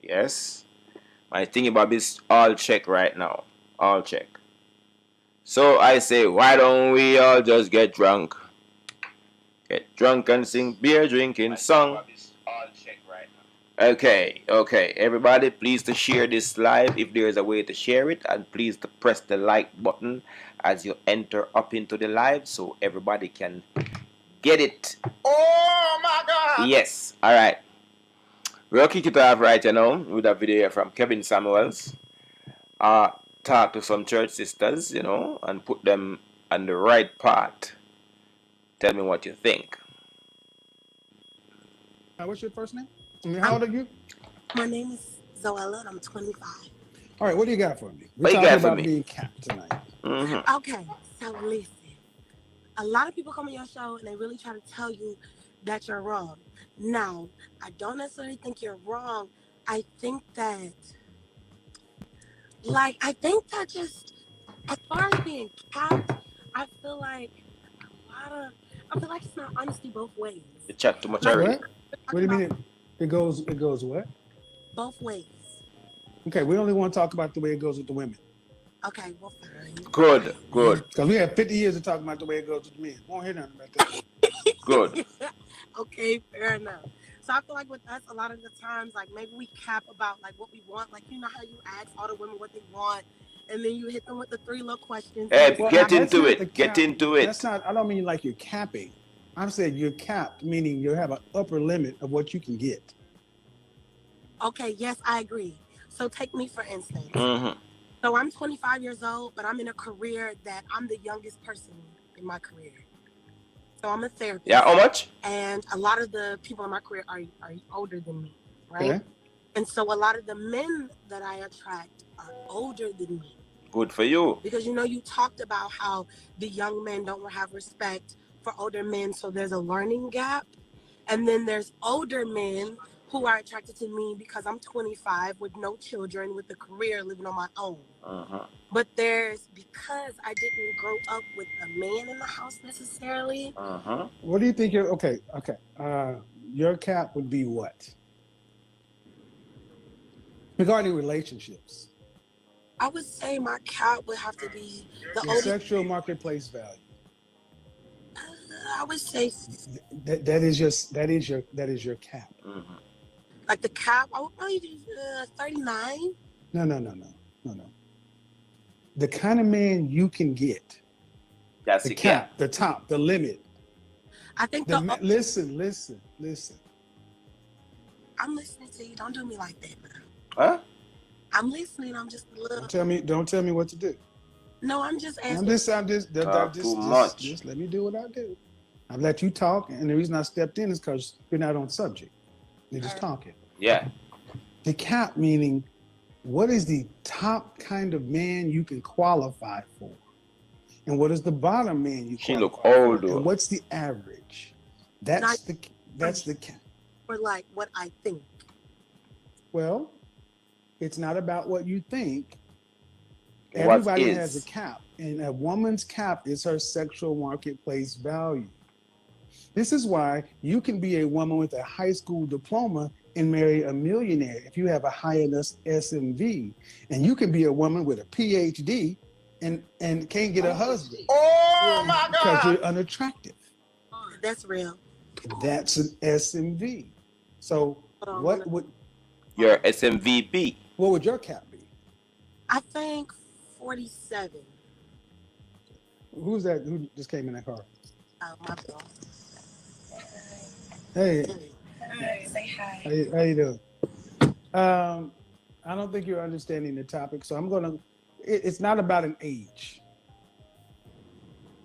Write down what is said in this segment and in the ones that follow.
Yes. My thingy bob is all check right now. All check. So I say, why don't we all just get drunk? Get drunk and sing beer drinking song. Okay, okay. Everybody, please to share this live if there is a way to share it, and please to press the like button as you enter up into the live so everybody can get it. Oh my God! Yes. All right. We'll kick it off right now with a video from Kevin Samuels. Talk to some church sisters, and put them on the right path. Tell me what you think. What's your first name? How old are you? My name is Zoella, and I'm 25. All right, what do you got for me? What We're you talking got for about me? being capped tonight. Mm-hmm. Okay, so listen. A lot of people come on your show and they really try to tell you that you're wrong. Now, I don't necessarily think you're wrong. I think that just as far as being capped, I feel like it's not honesty both ways. You chat too much Like, already. What do you mean it goes what? Both ways. Okay, we only want to talk about the way it goes with the women. Okay, well, fine. Good. Because we have 50 years of talking about the way it goes with the men. We won't hear nothing about that. Good. Okay, fair enough. So I feel like with us, a lot of the times, like maybe we cap about like what we want. Like, you know how you ask all the women what they want, and then you hit them with the 3 little questions. Hey, Well, get into it. That's not, I don't mean like you're capping. I'm saying you're capped, meaning you have an upper limit of what you can get. Okay, yes, I agree. So take me for instance. Mm-hmm. So I'm 25 years old, but I'm in a career that I'm the youngest person in my career. So I'm a therapist. Yeah, how much? And a lot of the people in my career are older than me, right? Okay. And so a lot of the men that I attract are older than me. Good for you. Because, you talked about how the young men don't have respect for older men, so there's a learning gap. And then there's older men who are attracted to me because I'm 25 with no children, with a career, living on my own. Uh-huh. But because I didn't grow up with a man in the house necessarily. Uh-huh. What do you think okay. Your cap would be what? Regarding relationships. I would say my cap would have to be the sexual marketplace value. I would say that is your cap. Mm-hmm. Like the cap, I would probably do 39. No. The kind of man you can get. That's the cap, the top, the limit. I think listen. I'm listening to you. Don't do me like that, man. Huh? I'm listening. I'm just a little. Don't tell me what to do. No, I'm just asking. Too much. Just let me do what I do. I let you talk, and the reason I stepped in is because you're not on subject. You're just talking. Yeah. The cap meaning, what is the top kind of man you can qualify for, and what is the bottom man you? She look old. And what's the average? That's the cap. Or like what I think. Well, it's not about what you think. Everybody has a cap, and a woman's cap is her sexual marketplace value. This is why you can be a woman with a high school diploma and marry a millionaire if you have a high enough SMV, and you can be a woman with a PhD and can't get a husband. Oh my God! Because you're unattractive. That's real. That's an SMV. So what would your SMVP? What would your cap be? I think 47. Who's that? Who just came in that car? Oh, my God. Hey. Hi. Say hi. How you doing? I don't think you're understanding the topic, so I'm gonna. It's not about an age.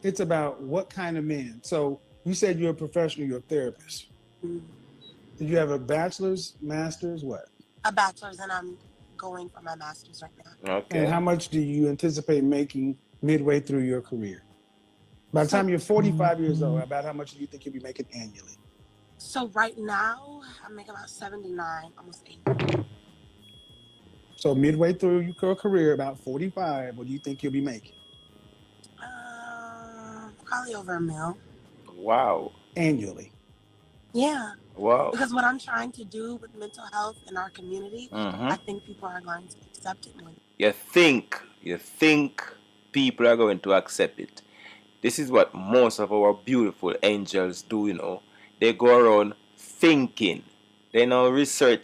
It's about what kind of man. So you said you're a professional, you're a therapist. Mm-hmm. Did you have a bachelor's, master's, what? A bachelor's, and I'm going for my master's right now. Okay. And how much do you anticipate making midway through your career? By the time you're 45 years old, about how much do you think you'll be making annually? So right now, I make about 79, almost 80. So midway through your career, about 45, what do you think you'll be making? Probably over $1 million. Wow. Annually. Yeah. Wow. Because what I'm trying to do with mental health in our community, I think people are going to accept it more. You think people are going to accept it. This is what most of our beautiful angels do, you know. They go around thinking. They now research.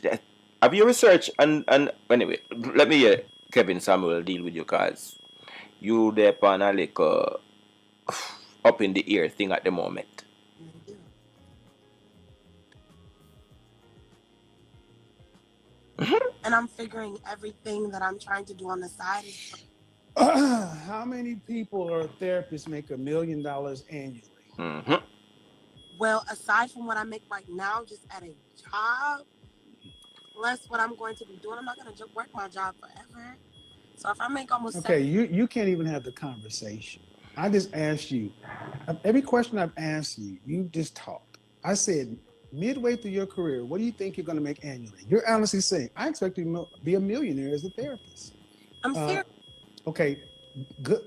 Have you researched and anyway, let me hear Kevin Samuel deal with you guys. You there on a like up in the ear thing at the moment. And I'm figuring everything that I'm trying to do on the side is. How many people or therapists make $1 million annually? Well, aside from what I make right now, just at a job, plus what I'm going to be doing, I'm not going to work my job forever. So if I make almost okay, you can't even have the conversation. I just asked you every question I've asked you, you just talked. I said midway through your career, what do you think you're going to make annually? You're honestly saying I expect you to be a millionaire as a therapist. I'm serious. Okay, good.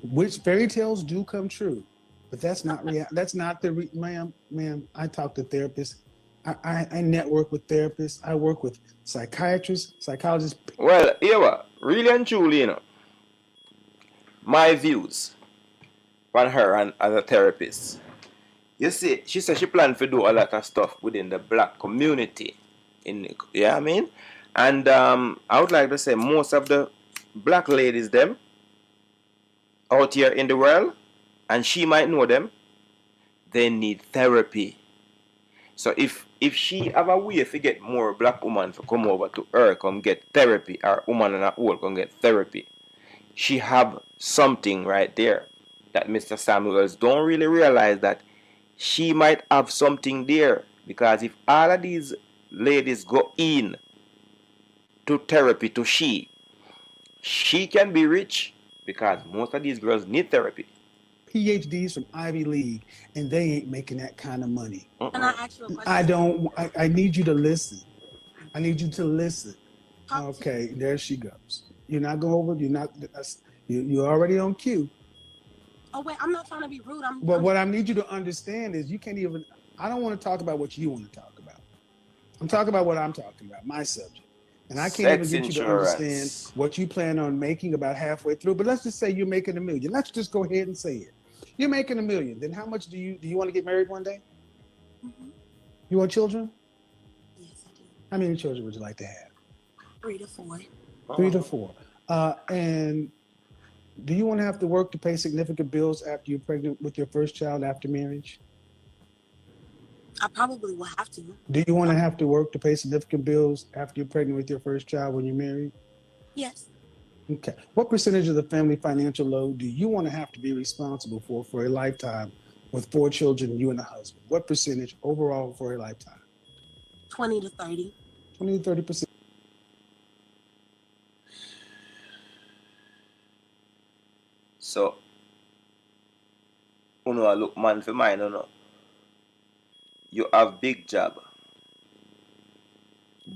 Which fairy tales do come true, but that's not real. That's not the ma'am. I talk to therapists. I network with therapists. I work with psychiatrists, psychologists. Well, Eva, really and truly, you know, my views on her and as a therapist. You see, she said she planned to do a lot of stuff within the black community. I mean? And I would like to say most of the black ladies them out here in the world, and she might know them, they need therapy. So if she have a way to get more black women to come over to her, come get therapy, or woman and a whole come get therapy, she have something right there that Mr. Samuels don't really realize that she might have something there. Because if all of these ladies go in to therapy to she can be rich because most of these girls need therapy. PhDs from Ivy League, and they ain't making that kind of money. Can I ask you a question? I don't. I need you to listen. I need you to listen. Okay, there she goes. You're not going over. You're not. You're already on cue. Oh wait, I'm not trying to be rude. But what I need you to understand is you can't even. I don't want to talk about what you want to talk about. I'm talking about what I'm talking about, my subject. And I can't even get you to understand what you plan on making about halfway through. But let's just say you're making $1 million. Let's just go ahead and say it. You're making $1 million. Then how much do you want to get married one day? Mm-hmm. You want children? Yes, I do. How many children would you like to have? 3 to 4. 3 to 4. And do you want to have to work to pay significant bills after you're pregnant with your first child after marriage? I probably will have to. Do you want to have to work to pay significant bills after you're pregnant with your first child when you're married? Yes. Okay. What percentage of the family financial load do you want to have to be responsible for a lifetime with 4 children, you and a husband? What percentage overall for a lifetime? 20 to 30. 20 to 30%. So, look man for mine, you have big job,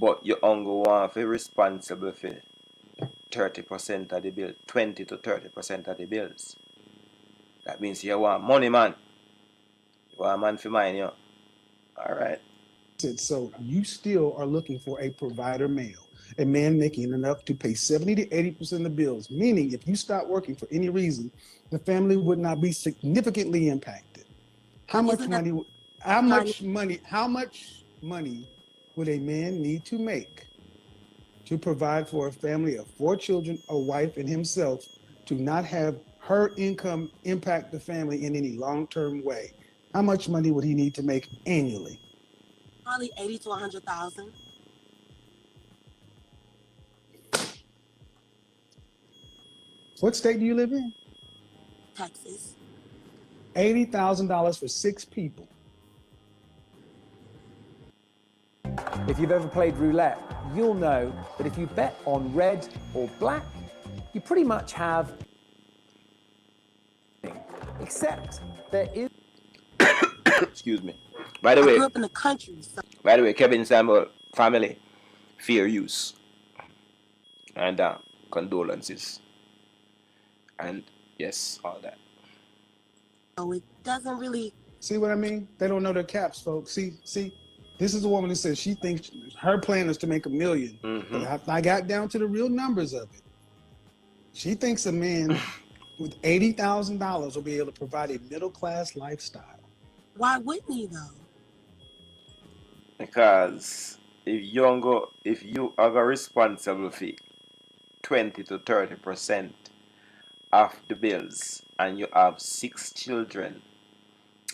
but you only want to be responsible for 30% of the bill, 20 to 30% of the bills. That means you want money, man. You want man for mine, yeah. All right. So you still are looking for a provider male, a man making enough to pay 70 to 80% of the bills, meaning if you stop working for any reason, the family would not be significantly impacted. How much money would a man need to make to provide for a family of 4 children, a wife, and himself to not have her income impact the family in any long-term way? How much money would he need to make annually? Probably 80 to 100,000. What state do you live in? Texas. $80,000 for 6 people. If you've ever played roulette, you'll know that if you bet on red or black, you pretty much have, except there is. Excuse me. By the way, I grew up in the country. So. By the way, Kevin Samuel family, fair use and condolences, and yes, all that. So it doesn't really See what I mean? They don't know their caps, folks. See, this is a woman who says she thinks her plan is to make $1 million. Mm-hmm. But I got down to the real numbers of it. She thinks a man with $80,000 will be able to provide a middle class lifestyle. Why wouldn't he though? Because if you are responsible for 20 to 30% of the bills and you have 6 children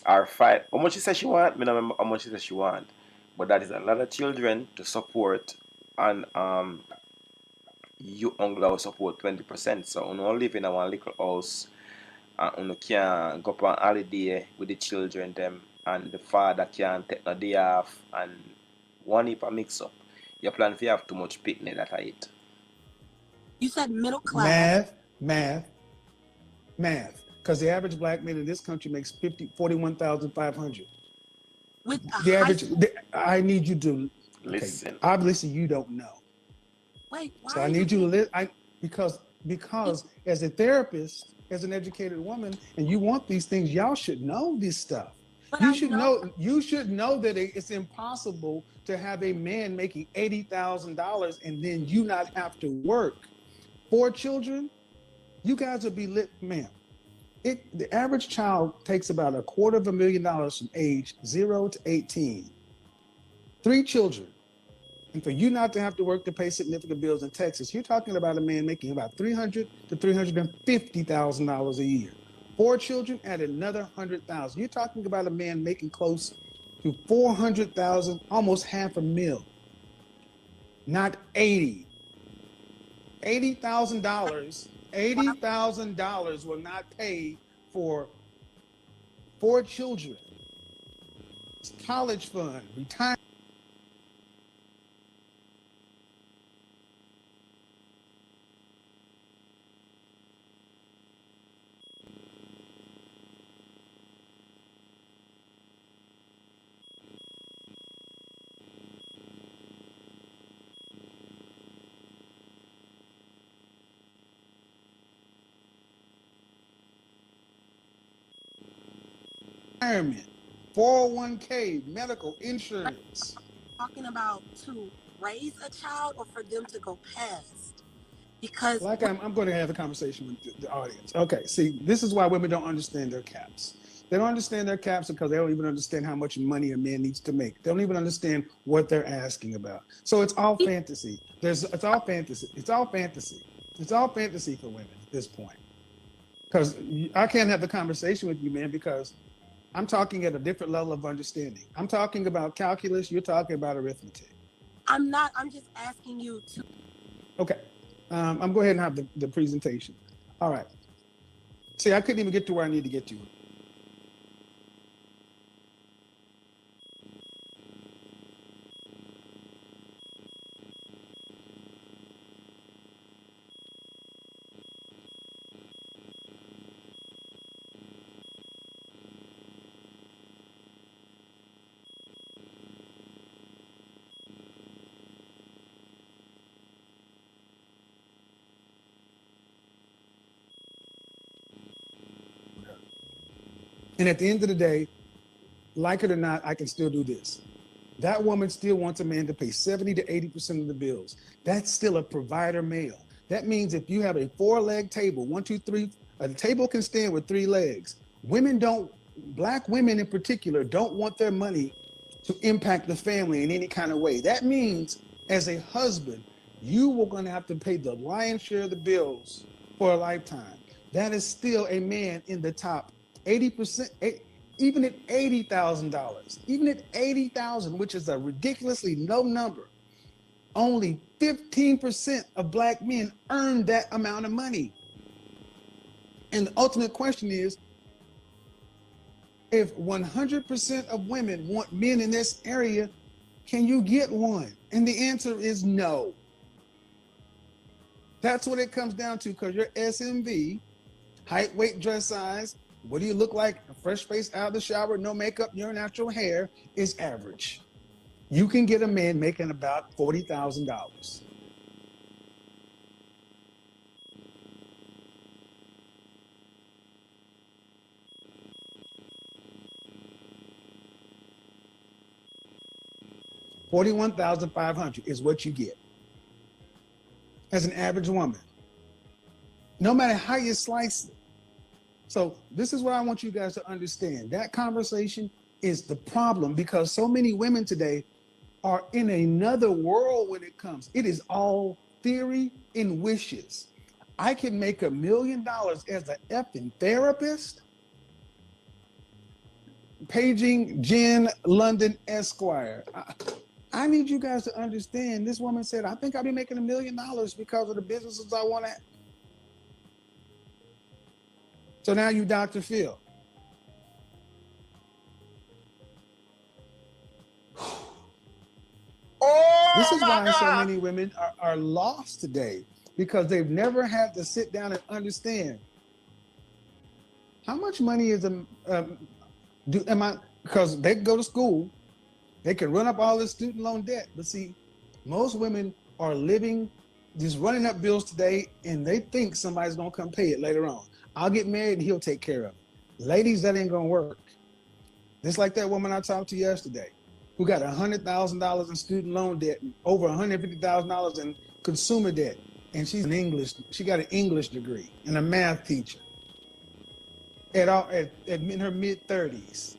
or 5, how much she said she want? Me not remember how much she said she want. But that is a lot of children to support, and you only will support 20%. So you live in a one little house and you can go on holiday with the children them, and the father can take a day off, and one heap a mix up. You plan if you have too much picnic that I eat. You said middle class. Math. Because the average black man in this country makes 41,500. With a The high average. school. I need you to Listen. Obviously, you don't know. Wait, why? So I need you to listen. Because as a therapist, as an educated woman, and you want these things, y'all should know this stuff. But You should know that it's impossible to have a man making $80,000 and then you not have to work. 4 children, you guys will be lit, ma'am. The average child takes about $250,000 from age 0 to 18. 3 children. And for you not to have to work to pay significant bills in Texas, you're talking about a man making about $300,000 to $350,000 a year. 4 children at another $100,000. You're talking about a man making close to $400,000, almost $500,000. Not 80. $80,000. $80,000 will not pay for 4 children. It's college fund, retirement. Retirement, 401k, medical insurance. Talking about to raise a child or for them to go past? Because Like I'm going to have a conversation with the audience. Okay, see, this is why women don't understand their caps. They don't understand their caps because they don't even understand how much money a man needs to make. They don't even understand what they're asking about. So it's all fantasy. It's all fantasy. It's all fantasy. It's all fantasy for women at this point. Because I can't have the conversation with you, man, because I'm talking at a different level of understanding. I'm talking about calculus. You're talking about arithmetic. I'm not. I'm just asking you to. Okay. I'm going to go ahead and have the presentation. All right. See, I couldn't even get to where I need to get to. And at the end of the day, like it or not, I can still do this. That woman still wants a man to pay 70 to 80% of the bills. That's still a provider male. That means if you have a 4-leg table, 1, 2, 3, a table can stand with 3 legs. Black women in particular, don't want their money to impact the family in any kind of way. That means as a husband, you were going to have to pay the lion's share of the bills for a lifetime. That is still a man in the top 80%, even at $80,000, even at $80,000, which is a ridiculously low number. Only 15% of black men earn that amount of money. And the ultimate question is, if 100% of women want men in this area, can you get one? And the answer is no. That's what it comes down to, because your SMV, height, weight, dress size, what do you look like? A fresh face out of the shower, no makeup, your natural hair is average. You can get a man making about $40,000. $41,500 is what you get as an average woman, no matter how you slice it. So this is what I want you guys to understand. That conversation is the problem, because so many women today are in another world when it comes. It is all theory and wishes. I can make $1 million as an effing therapist. Paging Jen London Esquire. I need you guys to understand. This woman said, I think I'll be making $1 million because of the businesses I want to. So now you Dr. Phil. This is why so many women are lost today, because they've never had to sit down and understand how much money is because they go to school, they can run up all this student loan debt. But see, most women are living, just running up bills today, and they think somebody's gonna come pay it later on. I'll get married and he'll take care of it. Ladies, that ain't gonna work. Just like that woman I talked to yesterday, who got $100,000 in student loan debt and over $150,000 in consumer debt. And she got an English degree and a math teacher in her mid-30s.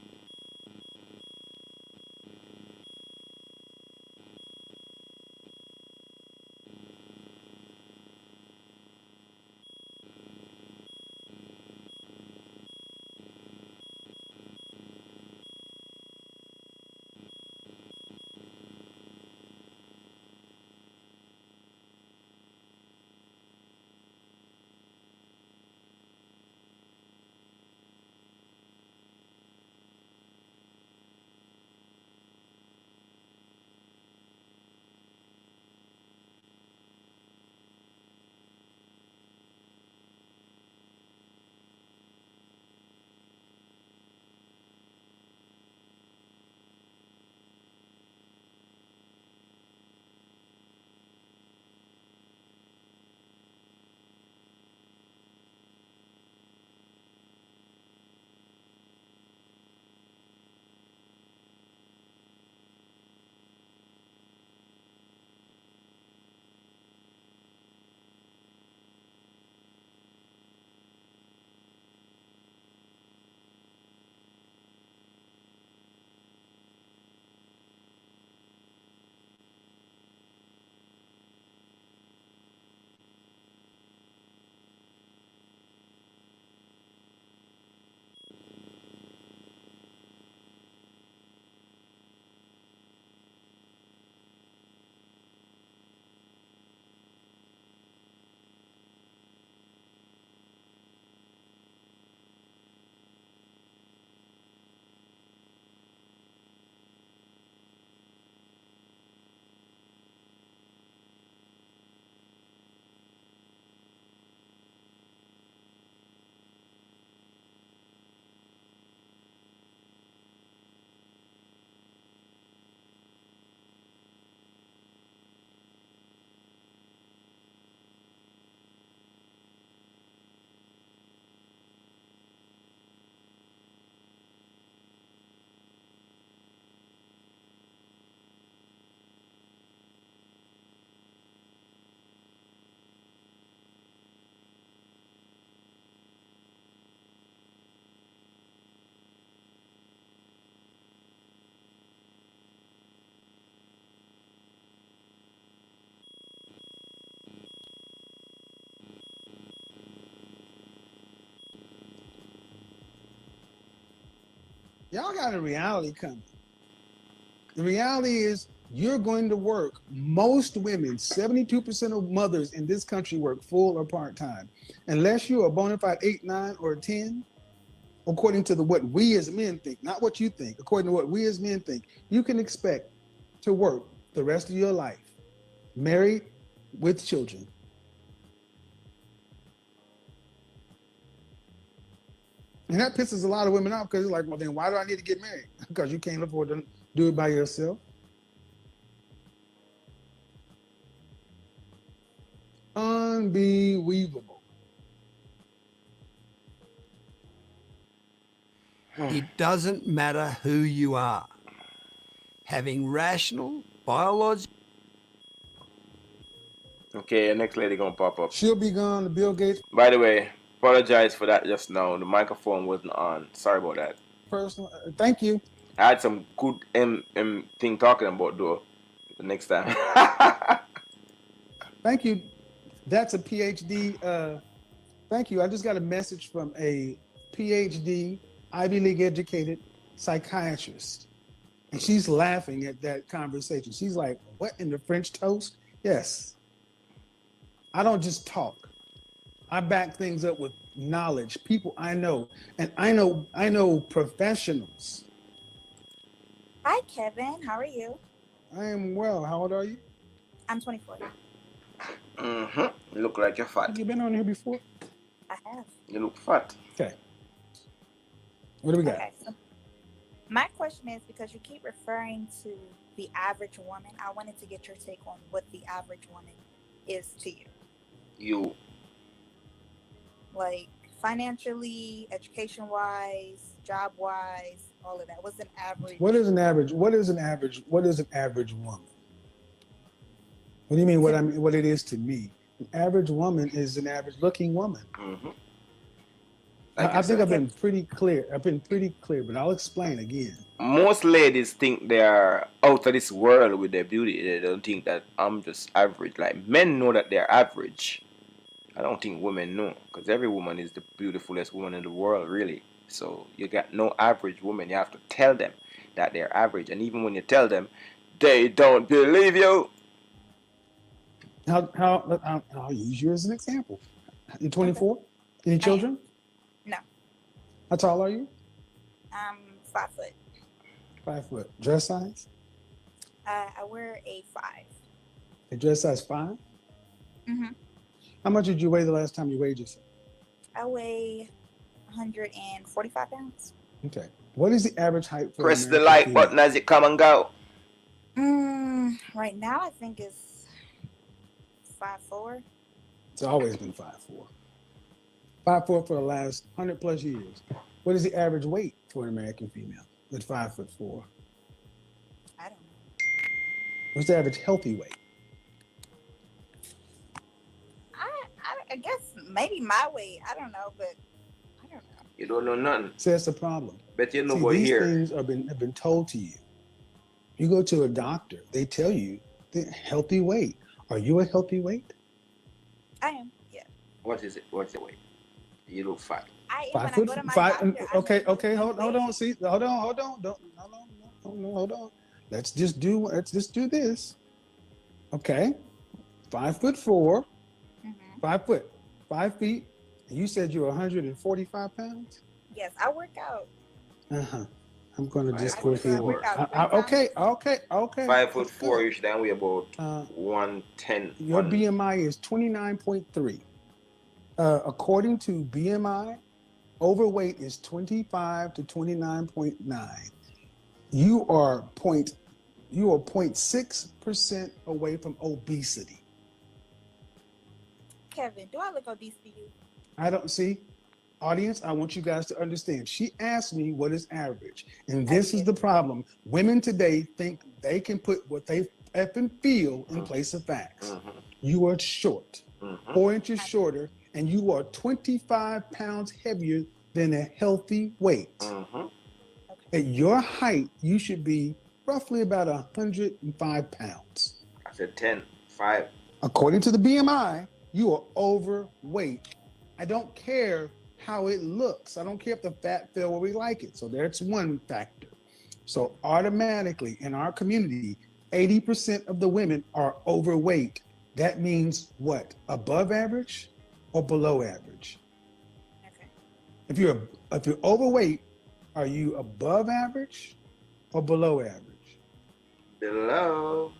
Y'all got a reality coming. The reality is you're going to work. Most women, 72% of mothers in this country work full or part-time. Unless you're a bona fide 8, 9, or 10, according to what we as men think, not what you think, according to what we as men think, you can expect to work the rest of your life, married with children. And that pisses a lot of women off, because it's like, well, then why do I need to get married? Because you can't afford to do it by yourself. Unbelievable. It doesn't matter who you are. Having rational, biology. Okay, next lady gonna pop up. She'll be gone. The Bill Gates By the way, apologize for that just now. The microphone wasn't on. Sorry about that. person. Thank you. I had some good thing talking about though. The next time. Thank you. That's a PhD. Thank you. I just got a message from a PhD, Ivy League educated psychiatrist. And she's laughing at that conversation. She's like, what in the French toast? Yes. I don't just talk. I back things up with knowledge, people I know. And I know professionals. Hi, Kevin. How are you? I am well. How old are you? I'm 24. You look like you're fat. Have you been on here before? I have. You look fat. Okay. What do we got? Okay. So my question is, because you keep referring to the average woman, I wanted to get your take on what the average woman is to you. You. Like financially, education-wise, job-wise, all of that. What's an average? What is an average woman? What do you mean what it is to me? An average woman is an average looking woman. I think I've been pretty clear. But I'll explain again. Most ladies think they are out of this world with their beauty. They don't think that I'm just average. Like men know that they're average. I don't think women know, because every woman is the beautifulest woman in the world, really. So you got no average woman. You have to tell them that they're average, and even when you tell them, they don't believe you. I'll use you as an example. You're 24. Any children? No. How tall are you? I'm 5 foot. 5 foot. Dress size? I wear a 5. A dress size 5? Mm-hmm. How much did you weigh the last time you weighed yourself? I weigh 145 pounds. Okay. What is the average height for Press the like button as it come and go. Right now, I think it's 5'4". It's always been 5'4". 5'4" for the last 100 plus years. What is the average weight for an American female at 5'4"? I don't know. What's the average healthy weight? I guess maybe my weight. I don't know, but I don't know. You don't know nothing. So that's the problem. Bet you know See, what these here. things have been told to you. You go to a doctor, they tell you the healthy weight. Are you a healthy weight? I am, yeah. What is it? What's the weight? You look fat. When I go to my doctor, Okay. Hold on. See, hold on. Hold on. Let's just do this. Okay, 5'4". 5 foot, 5 feet. And you said you're 145 pounds? Yes, I work out. I'm going to just I go ahead. Okay. 5'4", you should then weigh about 110. Your BMI is 29.3. According to BMI, overweight is 25 to 29.9. You are 0.6% away from obesity. Kevin, do I look obese to you? I don't see. Audience, I want you guys to understand. She asked me what is average. And this is the problem. Women today think they can put what they effing feel in place of facts. You are short, 4 inches shorter, and you are 25 pounds heavier than a healthy weight. At your height, you should be roughly about 105 pounds. I said 10, 5. According to the BMI, you are overweight. I don't care how it looks. I don't care if the fat fell where we like it. So that's one factor. So automatically in our community, 80% of the women are overweight. That means what? Above average or below average? Okay. If you're overweight, are you above average or below average? Below.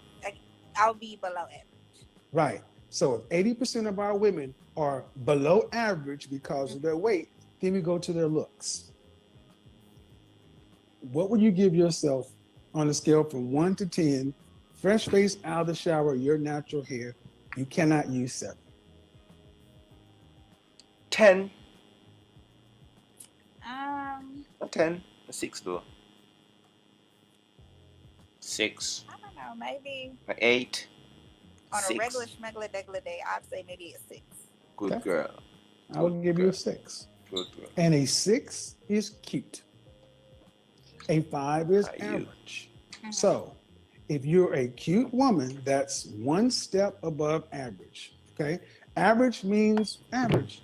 I'll be below average. Right. So if 80% of our women are below average because of their weight, then we go to their looks. What would you give yourself on a scale from 1 to 10, fresh face out of the shower, your natural hair? You cannot use 7. 10. A 10. A 6 though. 6. I don't know. maybe An 8, on a regular 6. schmegular degular day, I'd say maybe a 6. Good Okay. girl. I will Good give you girl. a 6. Good girl. And a 6 is cute. A 5 is Are you? average. Mm-hmm. So if you're a cute woman, that's one step above average. Okay. Average means average.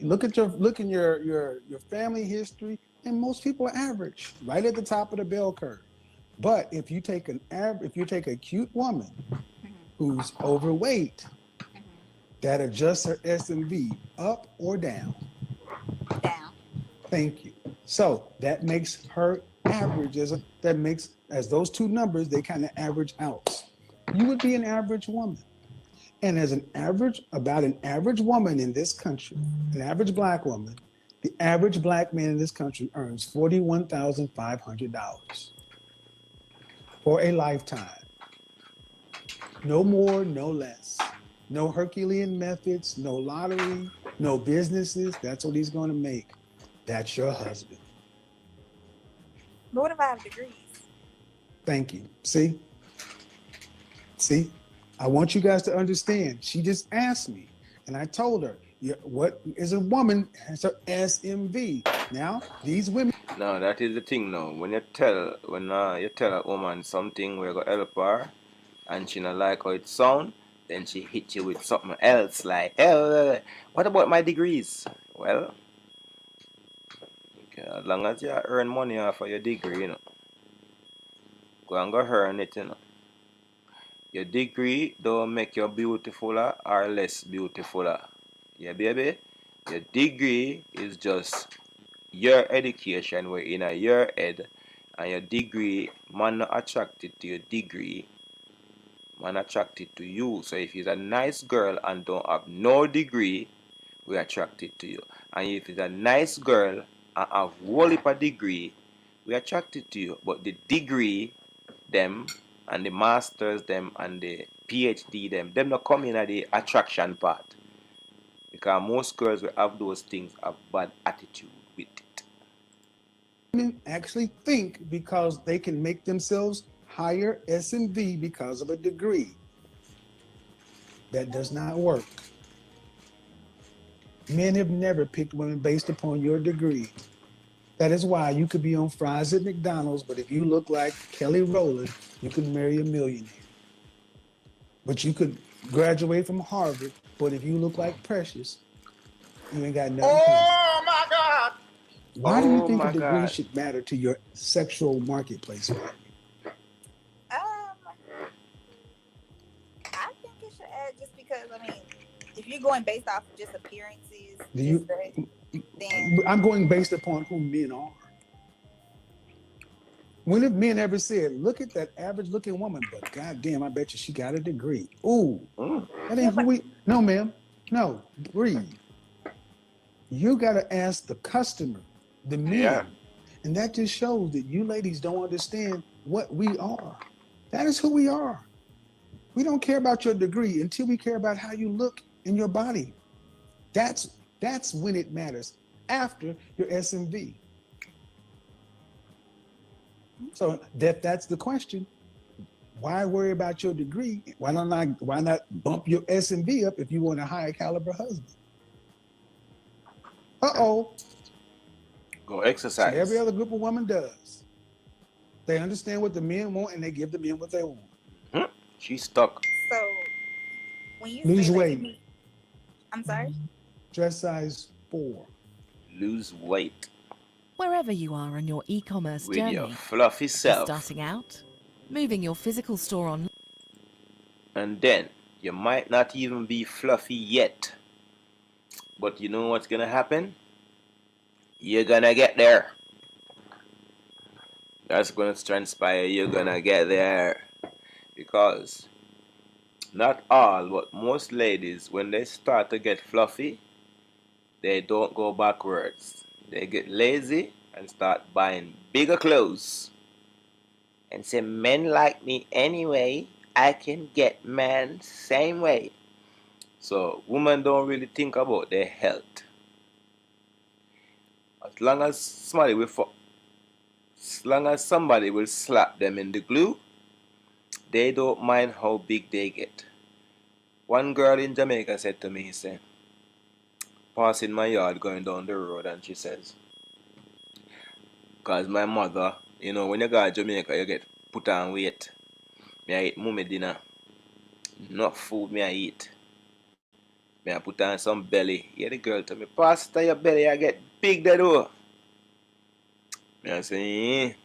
Look at your family history, and most people are average, right at the top of the bell curve. But if you take a cute woman Mm-hmm. who's overweight, Mm-hmm. that adjusts her SMV up or down. Down. Thank you. So that makes her average as those two numbers, they kind of average out. You would be an average woman. And as about an average woman in this country, an average black woman, the average black man in this country earns $41,500 for a lifetime. No more, no less. No Herculean methods, no lottery, no businesses. That's what he's going to make. That's your husband. But what if I have degrees? Thank you. See? I want you guys to understand. She just asked me, and I told her, what is a woman has her SMV. Now, these women. No, that is the thing now. When you tell a woman something, we're gonna help her, and she not like how it sound, then she hit you with something else like, hey, what about my degrees? Well, okay, as long as you earn money off of your degree, go and go earn it, Your degree don't make you beautifuler or less beautifuler. Yeah, baby? Your degree is just your education we're in your head, and your degree, man not attracted to your degree, man attracted to you. So if he's a nice girl and don't have no degree, we're attracted to you. And if it's a nice girl and have whole heap of degree, we're attracted to you. But the degree, them, and the masters, them, and the PhD, them not come in at the attraction part. Because most girls will have those things, have bad attitude with it. Women actually think because they can make themselves higher SMV because of a degree. That does not work. Men have never picked women based upon your degree. That is why you could be on fries at McDonald's, but if you look like Kelly Rowland, you can marry a millionaire. But you could graduate from Harvard, but if you look like Precious, you ain't got nothing coming. Oh my God! Why do you think a degree should matter to your sexual marketplace value? I think it should add just because, if you're going based off of just appearances, then I'm going based upon who men are. When have men ever said, look at that average looking woman, but goddamn, I bet you she got a degree. Ooh, that ain't who we, no ma'am, no, breathe. You gotta ask the customer, the men. Yeah. And that just shows that you ladies don't understand what we are. That is who we are. We don't care about your degree until we care about how you look in your body. That's when it matters, after your SMV. So that's the question. Why worry about your degree? Why not bump your SMV up if you want a higher caliber husband? Uh-oh. Go exercise. So every other group of women does. They understand what the men want and they give the men what they want. She's stuck. So when you lose say weight. I'm sorry? Dress size 4. Lose weight. Wherever you are on your e-commerce with journey, your fluffy self. starting out, moving your physical store on, and then you might not even be fluffy yet, but you know what's gonna happen? You're gonna get there. That's gonna transpire. You're gonna get there, because not all, but most ladies, when they start to get fluffy, they don't go backwards. They get lazy and start buying bigger clothes and say, men like me anyway, I can get men same way. So women don't really think about their health. As long as somebody will slap them in the glue, They don't mind how big they get. One girl in Jamaica said to me, he said, passing my yard going down the road, and she says, because my mother, when you go to Jamaica, you get put on weight. Me I eat mummy dinner. Enough food me I eat. Me I put on some belly. Yeah, the girl tell me, Pastor, your belly I get big that though. Me I say,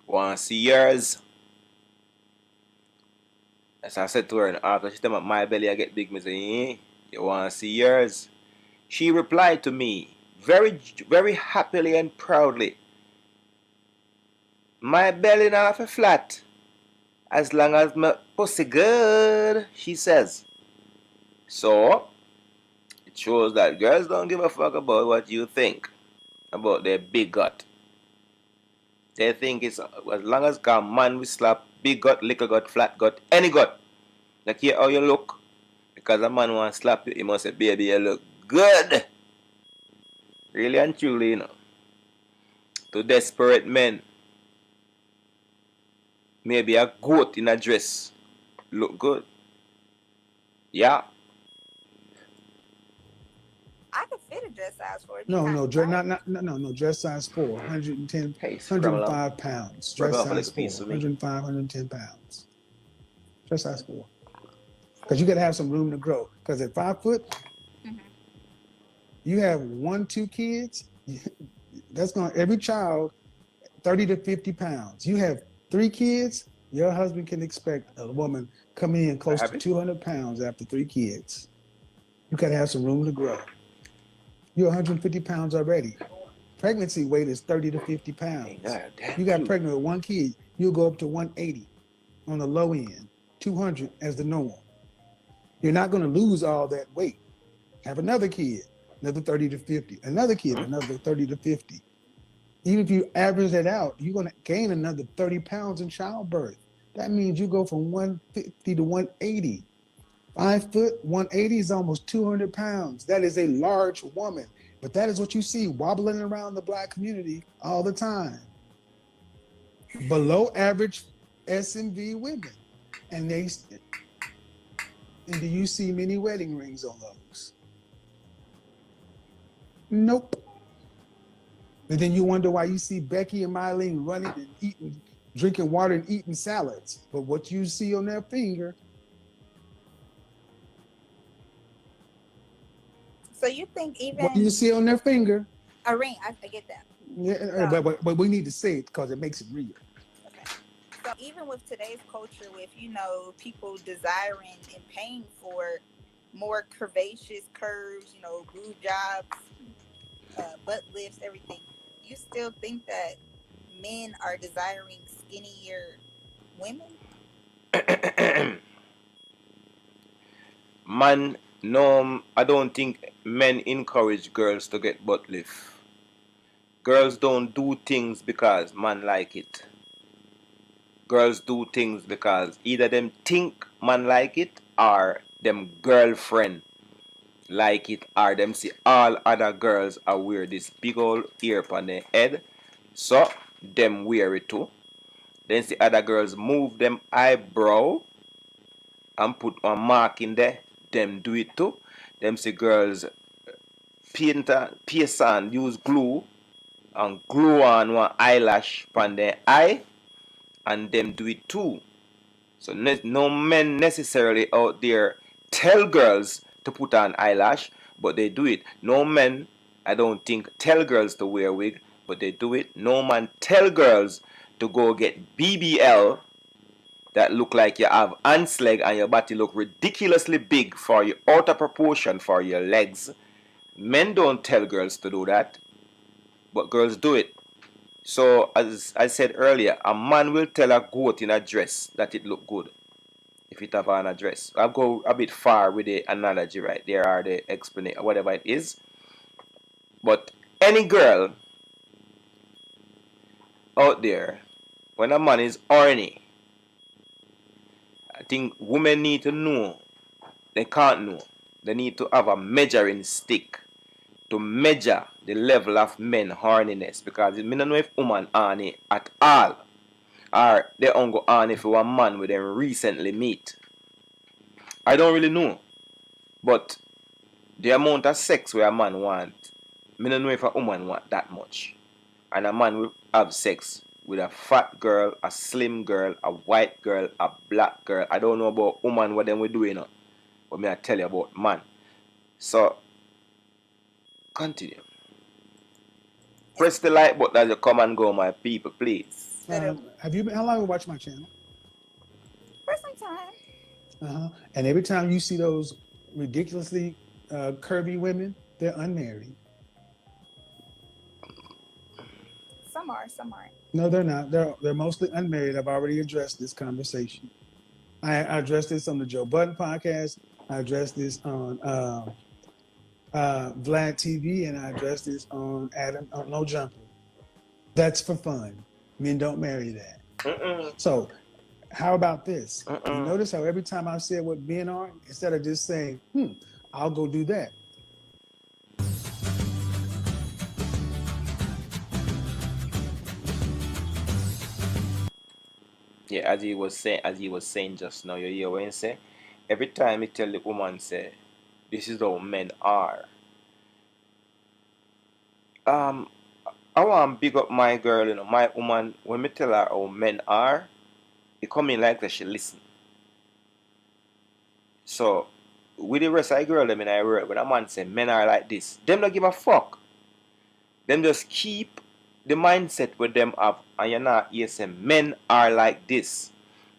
want to see yours? As I said to her, and after she tell me my belly I get big, me say, you want to see yours? She replied to me, very, very happily and proudly, my belly not flat. As long as my pussy good, she says. So, it shows that girls don't give a fuck about what you think about their big gut. They think it's as long as a man will slap big gut, little gut, flat gut, any gut. Don't care how you look. Because a man want to slap you, he must say, baby, you look good. Really and truly, To desperate men, maybe a goat in a dress look good. Yeah. I could fit a dress size 4. No, dress size 4, 110, Hey, scramble 105 pounds. Scramble Dress up a size little 4, piece for me. 105, 110 pounds. Dress size 4. Because you got to have some room to grow. Because at 5 foot, you have 1, 2 kids, that's going to, every child, 30 to 50 pounds. You have 3 kids, your husband can expect a woman coming in close to 200 pounds after 3 kids. You got to have some room to grow. You're 150 pounds already. Pregnancy weight is 30 to 50 pounds. You got pregnant with 1 kid, you'll go up to 180 on the low end, 200 as the norm. You're not going to lose all that weight. Have another kid, another 30 to 50. Another kid, another 30 to 50. Even if you average that out, you're going to gain another 30 pounds in childbirth. That means you go from 150 to 180. 5 foot, 180 is almost 200 pounds. That is a large woman. But that is what you see wobbling around the Black community all the time. Below average S&V women. And do you see many wedding rings on those? Nope. And then you wonder why you see Becky and Mylene running and eating, drinking water and eating salads. But what you see on their finger. So you think even what you see on their finger? A ring, I get that. Yeah, so, but we need to say it because it makes it real. Okay. So even with today's culture, with people desiring and paying for more curvaceous curves, boob jobs, butt lifts, everything, you still think that men are desiring skinnier women? Man, no, I don't think men encourage girls to get butt lift. Girls don't do things because man like it. Girls do things because either them think man like it or them girlfriend like it or them see all other girls are wear this big old ear on their head. So them wear it too. Then see other girls move them eyebrow and put a mark in there. Them do it too. Them see girls paste and use glue and glue on one eyelash on their eye, and them do it too. So no men necessarily out there tell girls to put on eyelash, but they do it. No men, I don't think, tell girls to wear wig, but they do it. No man tell girls to go get BBL that look like you have ants leg and your body look ridiculously big for you, out of proportion for your legs. Men don't tell girls to do that, but girls do it. So as I said earlier, a man will tell a goat in a dress that it look good if it have on a dress. I'll go a bit far with the analogy right there or the explanation, whatever it is. But any girl out there, when a man is horny, I think women need to know. They can't know. They need to have a measuring stick to measure the level of men horniness, because I don't know if woman horny at all. Or they on go on if you a man with them recently meet. I don't really know. But the amount of sex where a man want, I don't know if a woman want that much. And a man will have sex with a fat girl, a slim girl, a white girl, a black girl. I don't know about woman what them we doing, but me I tell you about man. So continue. Press the like button as you come and go, my people, please. Have you been? How long have you watched my channel? For some time. And every time you see those ridiculously curvy women, they're unmarried. Some are, some aren't. No, they're not. They're mostly unmarried. I've already addressed this conversation. I addressed this on the Joe Budden podcast. I addressed this on Vlad TV, and I addressed this on Adam No Jumper. That's for fun. Men don't marry that. So how about this? You notice how every time I said what men are, instead of just saying, I'll go do that. Yeah, as he was saying just now, you hear what he say? Every time he tell the woman say, this is how men are. I want to big up my girl, you know, my woman. When me tell her how men are, it come in like that she listen. So, with the rest of the girl, them in I work, when a man say men are like this, them don't give a fuck. Them just keep the mindset with them have, and you're not here say men are like this.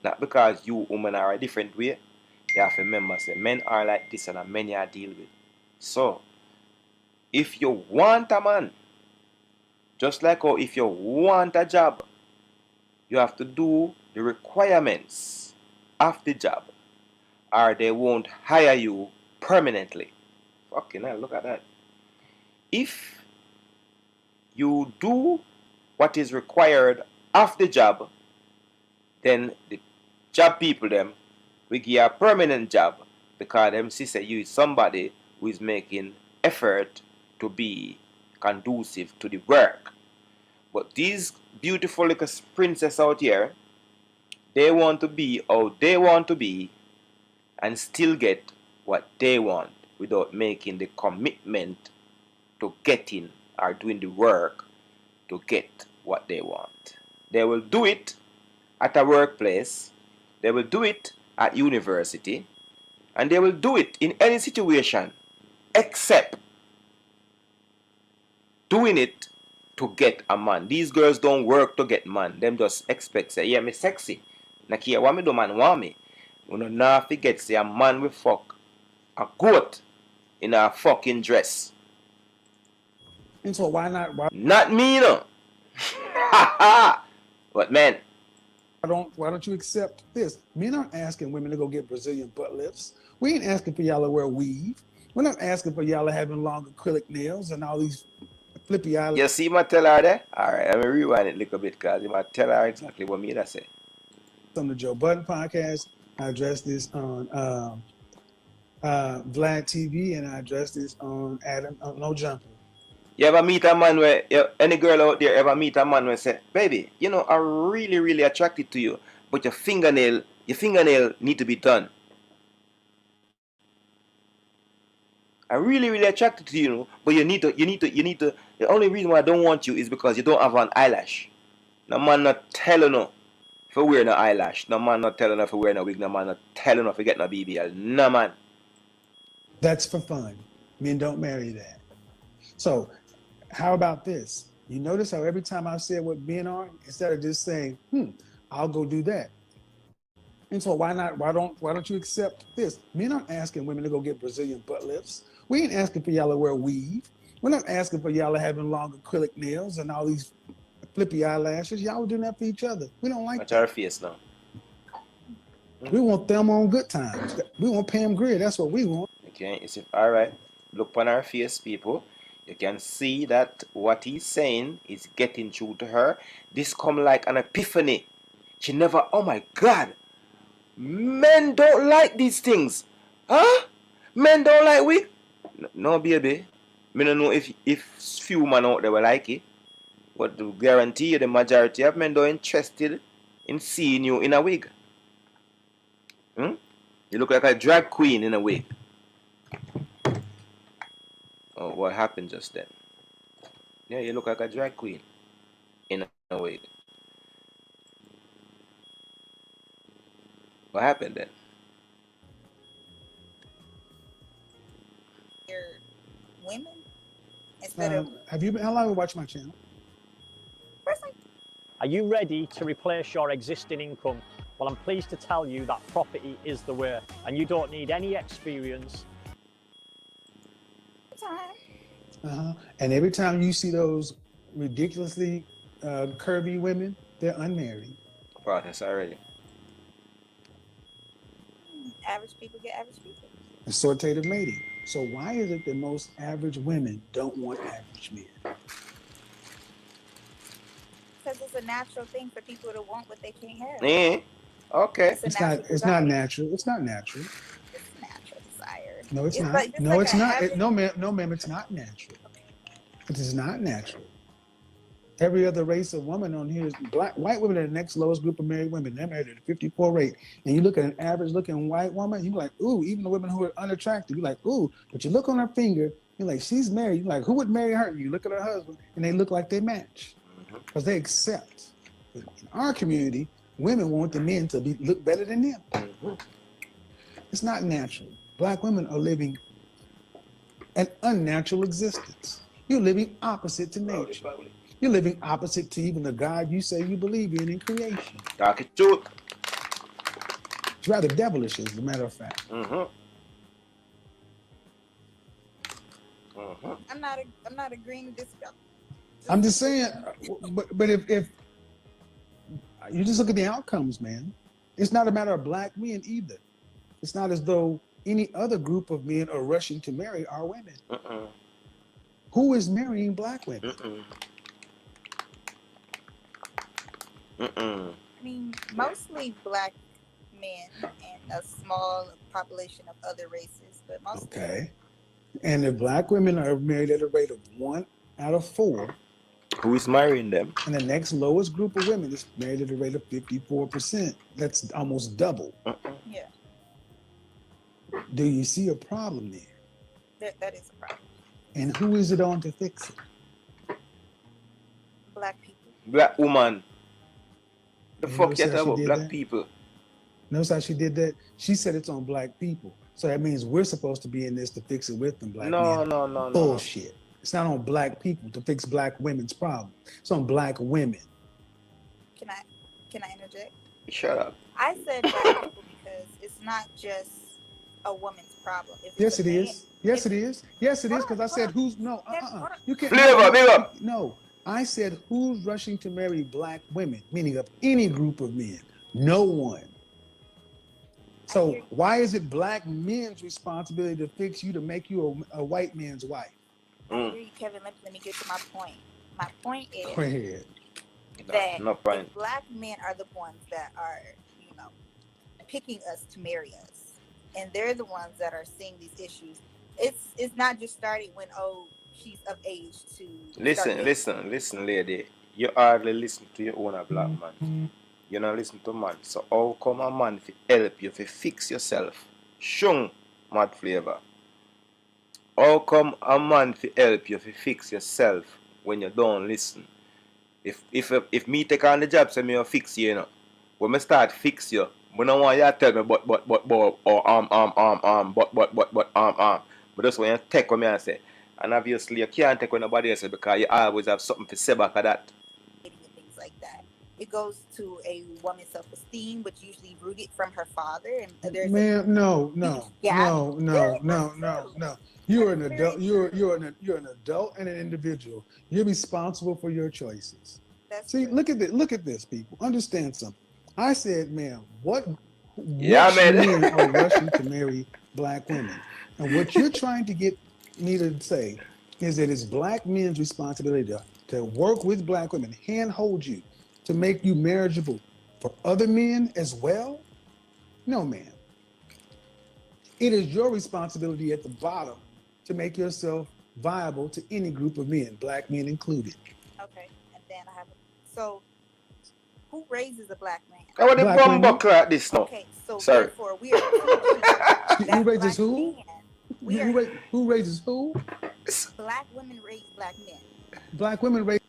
Not because you women are a different way. You have to remember say men are like this and a men you deal with. So, if you want a man, just like how if you want a job, you have to do the requirements of the job, or they won't hire you permanently. Fucking hell, look at that. If you do what is required of the job, then the job people them will give you a permanent job because them see say you is somebody who is making effort to be conducive to the work. But these beautiful little princesses out here, they want to be how they want to be and still get what they want without making the commitment to getting or doing the work to get what they want. They will do it at a workplace, they will do it at university, and they will do it in any situation except doing it to get a man. These girls don't work to get man. Them just expect say, yeah, me sexy. Now here, what me do man want me? You know, now forget say a man will fuck a goat in a fucking dress. And so why not? Not me, no. But man, why don't you accept this? Men aren't asking women to go get Brazilian butt lifts. We ain't asking for y'all to wear weave. We're not asking for y'all to having long acrylic nails and all these flippy eyelids. You see my tell her there? Alright, I'm gonna rewind it a little bit because I tell her exactly what me that say. On the Joe Budden podcast, I addressed this on Vlad TV, and I addressed this on Adam No Jumper. You ever meet a man where, any girl out there ever meet a man where say, baby, you know, I'm really, really attracted to you, but your fingernail need to be done. I'm really, really attracted to you, but you need to, the only reason why I don't want you is because you don't have an eyelash. No man not telling no for wear no eyelash. No man not telling no for wear no wig. No man not telling no for get no BBL. No man. That's for fun. Men don't marry that. So how about this? You notice how every time I said what men are, instead of just saying, I'll go do that. And so why don't you accept this? Men aren't asking women to go get Brazilian butt lifts. We ain't asking for y'all to wear weave. We're not asking for y'all to having long acrylic nails and all these flippy eyelashes. Y'all are doing that for each other. We don't like Watch that. our face now. We want them on good times. We want Pam Grier. That's what we want. Okay, it's alright. Look on her face, people. You can see that what he's saying is getting through to her. This come like an epiphany. She never, oh my God. Men don't like these things. Huh? Men don't like wig? No, baby. I don't know if few men out there will like it. But to guarantee you the majority of men don't interested in seeing you in a wig. Hmm? You look like a drag queen in a wig. Oh, what happened just then? Yeah, you look like a drag queen in a wig. What happened then? They're women instead of Have you been? How long have you watched my channel? personally. Are you ready to replace your existing income? Well, I'm pleased to tell you that property is the way, and you don't need any experience. Time. And every time you see those ridiculously curvy women, they're unmarried. Process already. Average people get average people. Assortative mating. So why is it that most average women don't want average men? Because it's a natural thing for people to want what they can't have. Okay. It's a natural It's not natural. It's not natural. It's a natural desire. No, it's not. Like, No, like it's not. average... No, ma'am, it's not natural. It is not natural. Every other race of woman on here is white women are the next lowest group of married women. They're married at a 54 rate. And you look at an average looking white woman, you're like, ooh, even the women who are unattractive, you're like, ooh, but you look on her finger, you're like, she's married. You're like, who would marry her? You look at her husband and they look like they match because they accept. In our community, women want the men to look better than them. It's not natural. Black women are living an unnatural existence. You're living opposite to nature. You're living opposite to even the God you say you believe in creation. Talk it truth. It's rather devilish, as a matter of fact. I'm not agreeing with this. I'm just saying, but if you just look at the outcomes, man, it's not a matter of black men either. It's not as though any other group of men are rushing to marry our women. Who is marrying black women? I mean, mostly black men and a small population of other races, but mostly. Okay. And if black women are married at a rate of 1 out of 4, who is marrying them? And the next lowest group of women is married at a rate of 54%. That's almost double. Yeah. Do you see a problem there? That is a problem. And who is it on to fix it? Black people. Black woman. The You fuck you notice how talk she about did black that? people? Notice how she did that? She said it's on black people. So that means we're supposed to be in this to fix it with them, black men. No. Bullshit. It's not on black people to fix black women's problem. It's on black women. Can I interject? Shut up. I said black people because it's not just a woman's problem. Yes, it is. Yes, it is. Yes, it is. Because I said who's no. You can't. Flavor, big up. No, I said who's rushing to marry black women, meaning of any group of men. No one. So why is it black men's responsibility to fix you to make you a white man's wife? I hear you, Kevin. Let me get to my point. My point is Go ahead. that No point. if black men are the ones that are, picking us to marry us, and they're the ones that are seeing these issues. It's not just starting when she's of age to listen, lady. You hardly listen to your own black man. You not listen to man. So how come a man fi help you fi fix yourself? Shung, mad flavor. How come a man fi help you fi fix yourself when you don't listen? If me take on the job, say me you fix you, when me start fix you, I don't want you to tell me but But that's when you take what me and say. And obviously you can't take what nobody else say because you always have something to say back of that. And things like that. It goes to a woman's self-esteem, which usually rooted from her father. And there's no. You're an That's adult. very You're an adult and an individual. You're responsible for your choices. That's See, true. look at this, people. Understand something. I said, ma'am, which man. men are rushing to marry black women? And what you're trying to get me to say is that it's black men's responsibility to work with black women, handhold you, to make you marriageable for other men as well? No, ma'am. It is your responsibility at the bottom to make yourself viable to any group of men, black men included. Okay, and then I have so Who raises a black man? I want the Black bomb women. buckler at this now. Okay, so Sorry. therefore we are teaching Who that raises black who? man. We are Who raises who? black women raise black men. Black women raise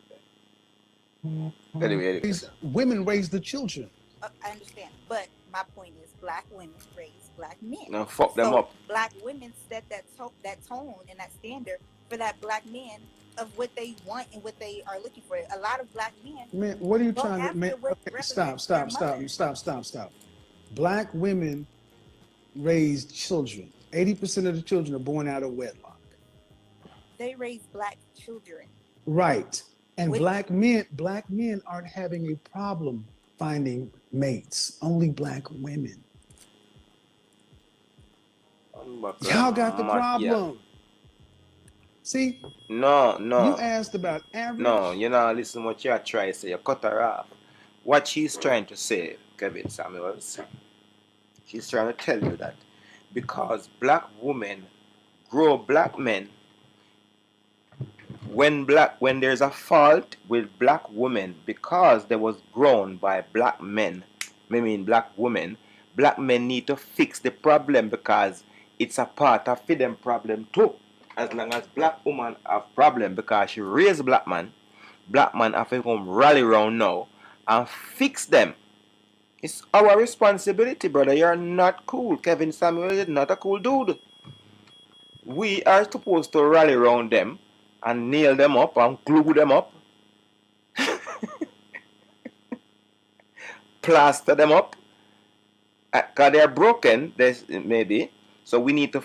Anyways. women raise the children. I understand, but my point is, black women raise black men. Now fuck them up. Black women set that tone and that standard for that black man of what they want and what they are looking for. A lot of black men. Man, what are you go trying to after man? what Okay, represents stop. their mother. Stop. Black women raise children. 80% of the children are born out of wedlock. They raise black children. Right. And With- black men aren't having a problem finding mates. Only black women. Y'all got the problem. See? No. You asked about average. No, you know, listen what you're trying to say. You cut her off. What she's trying to say, Kevin Samueis, she's trying to tell you that because black women grow black men, when there's a fault with black women because they was grown by black men, black women, black men need to fix the problem because it's a part of them problem too. As long as black woman have problem because she raised black man have to come rally around now and fix them. It's our responsibility, brother. You're not cool. Kevin Samuel is not a cool dude. We are supposed to rally around them and nail them up and glue them up. Plaster them up. Because they're broken, maybe. So we need to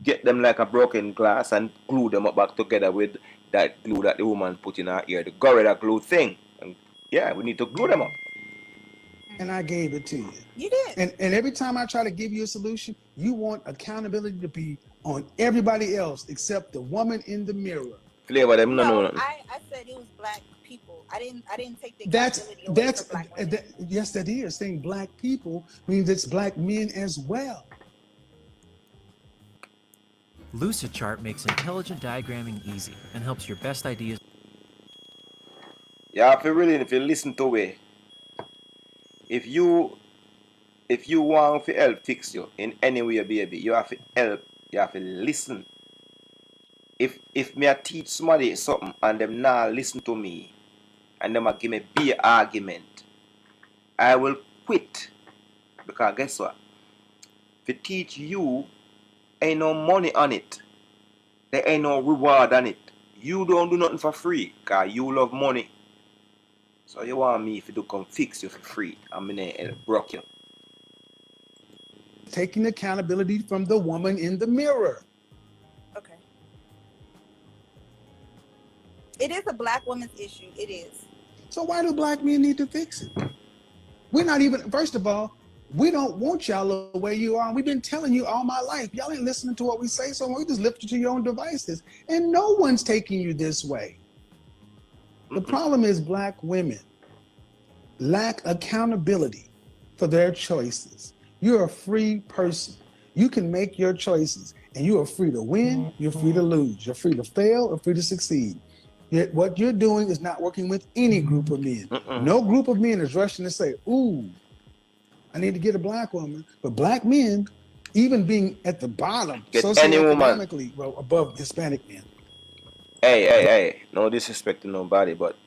get them like a broken glass and glue them up back together with that glue that the woman put in her ear, the gorilla glue thing. And yeah, we need to glue them up. And I gave it to you. You did. And every time I try to give you a solution, you want accountability to be on everybody else except the woman in the mirror. Flavor them, no. I said it was black people. I didn't take the accountability away from black women. Yes, that is. Saying black people means it's black men as well. Lucidchart makes intelligent diagramming easy and helps your best ideas. Yeah, if you listen to it, if you want to help fix you in any way, baby, you have to help. You have to listen. If me I teach somebody something and them now listen to me, and them a give me be argument, I will quit. Because guess what? To teach you, ain't no money on it. There ain't no reward on it. You don't do nothing for free, because you love money. So you want me if you do come fix you for free, I'm gonna broke you. Taking accountability from the woman in the mirror. Okay. It is a black woman's issue. It is. So why do black men need to fix it? We're not even, first of all, we don't want y'all the way you are. We've been telling you all my life. Y'all ain't listening to what we say, so we just lift you to your own devices. And no one's taking you this way. The problem is black women lack accountability for their choices. You're a free person. You can make your choices, and you are free to win, you're free to lose, you're free to fail, or free to succeed. Yet what you're doing is not working with any group of men. No group of men is rushing to say, ooh, I need to get a black woman. But black men, even being at the bottom, get any woman above Hispanic men. Hey, no disrespect to nobody, but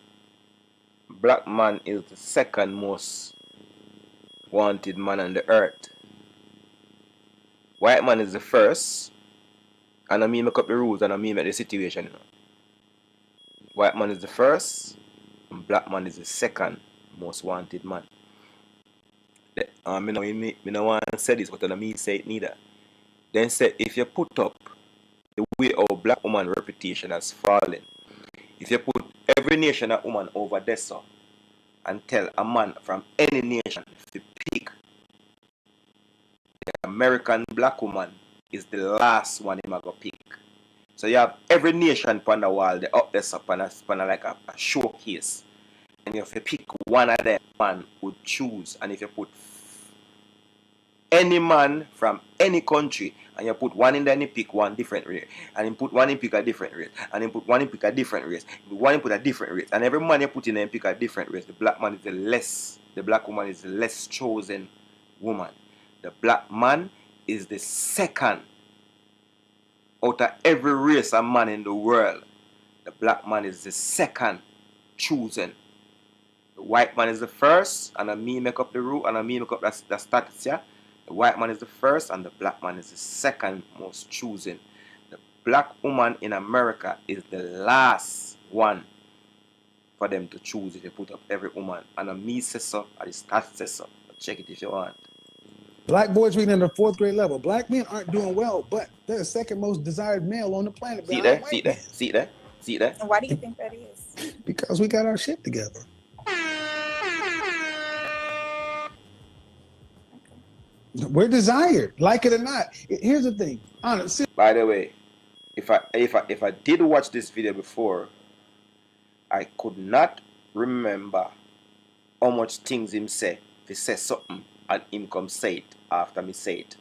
black man is the second most wanted man on the earth. White man is the first, and I mean make up the rules and I mean make the situation, you know. White man is the first, and black man is the second most wanted man. Me no want to say this, but I mean say it neither. Then say if you put up the way our black woman reputation has fallen, if you put every nation and woman over there so, and tell a man from any nation to pick, the American black woman is the last one him go pick. So you have every nation on the wall, they up there up and like a showcase. And if you pick one of them, man would choose. And if you put any man from any country and you put one in there and you pick one different race, and you put one in pick a different race, and you put one in pick a different race, one in put a different race, and every man you put in there and pick a different race, the black man is the black woman is the less chosen woman. The black man is the second out of every race of man in the world. The black man is the second chosen. The white man is the first, and me make up the rule, and me make up the status, yeah? The white man is the first, and the black man is the second most chosen. The black woman in America is the last one for them to choose if you put up every woman. And me says so, and the stats says so. Check it if you want. Black boys reading at the 4th grade level. Black men aren't doing well, but they're the second most desired male on the planet. See there? See there? See there? See there? And why do you think that is? Because we got our shit together. We're desired, like it or not. Here's the thing. Honestly. By the way, if I did watch this video before, I could not remember how much things him say. If he say something and him come say it after me say it.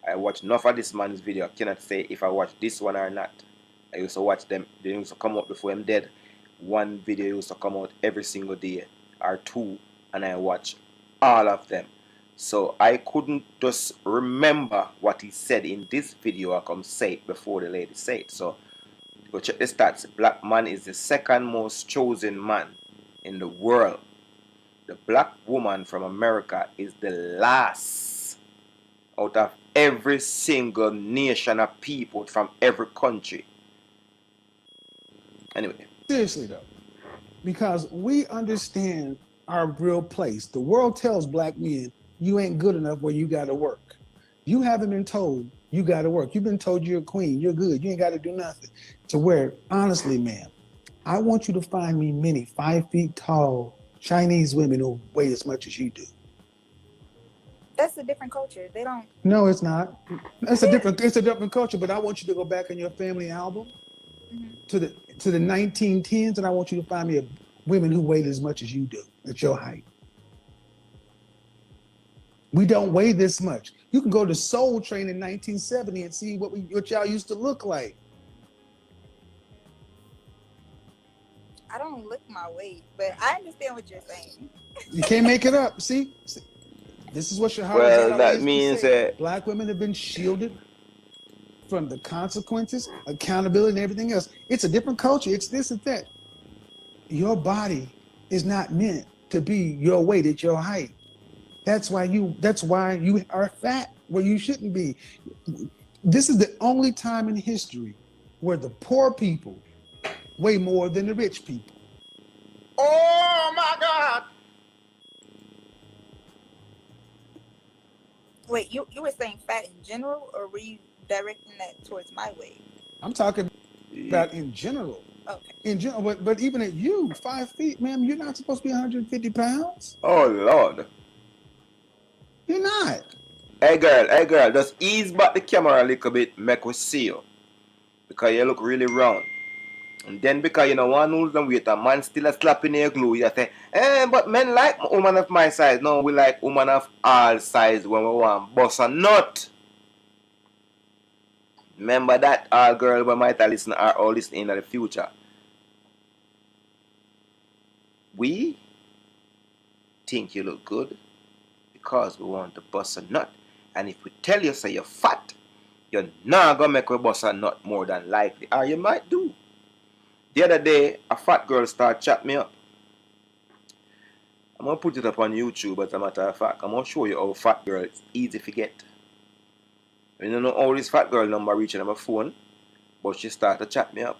I watched enough of this man's video. I cannot say if I watch this one or not. I used to watch them. They used to come out before I'm dead. One video used to come out every single day or two, and I watch all of them. So I couldn't just remember what he said in this video. I come say it before the lady said it. So go check the stats. Black man is the second most chosen man in the world. The black woman from America is the last out of every single nation of people from every country. Anyway. Seriously though, because we understand our real place. The world tells black men, you ain't good enough where you got to work. You haven't been told you got to work. You've been told you're a queen, you're good, you ain't got to do nothing. To where, honestly, man, I want you to find me many 5 feet tall Chinese women who weigh as much as you do. That's a different culture. They don't. No, it's not. It's a different culture. But I want you to go back in your family album to the 1910s, and I want you to find me women who weighed as much as you do at your height. We don't weigh this much. You can go to Soul Train in 1970 and see what y'all used to look like. I don't look my weight, but I understand what you're saying. You can't make it up. See? This is what your heart well, that means that black women have been shielded from the consequences, accountability, and everything else. It's a different culture. It's this and that. Your body is not meant to be your weight at your height. That's why you are fat where you shouldn't be. This is the only time in history where the poor people weigh more than the rich people. Oh my God. Wait, you were saying fat in general, or were you directing that towards my weight? I'm talking about in general. Okay. In general, but even at you, 5 feet, ma'am, you're not supposed to be 150 pounds. Oh Lord. You're not. Hey girl, just ease back the camera a little bit, make we see you. Because you look really round. And then because you know one lose them weight, a man still a slapping your glue, you say, but men like woman of my size. No, we like woman of all size when we want bust a nut. Remember that, all girl we might listen or all listen in the future. We think you look good because we want to bust a nut. And if we tell you say you're fat, you're not gonna make we bust a nut more than likely. Or you might do. The other day, a fat girl started chat me up. I'm going to put it up on YouTube as a matter of fact. I'm going to show you how fat girl is easy to get. I don't know how this fat girl number reaching on my phone, but she started to chat me up.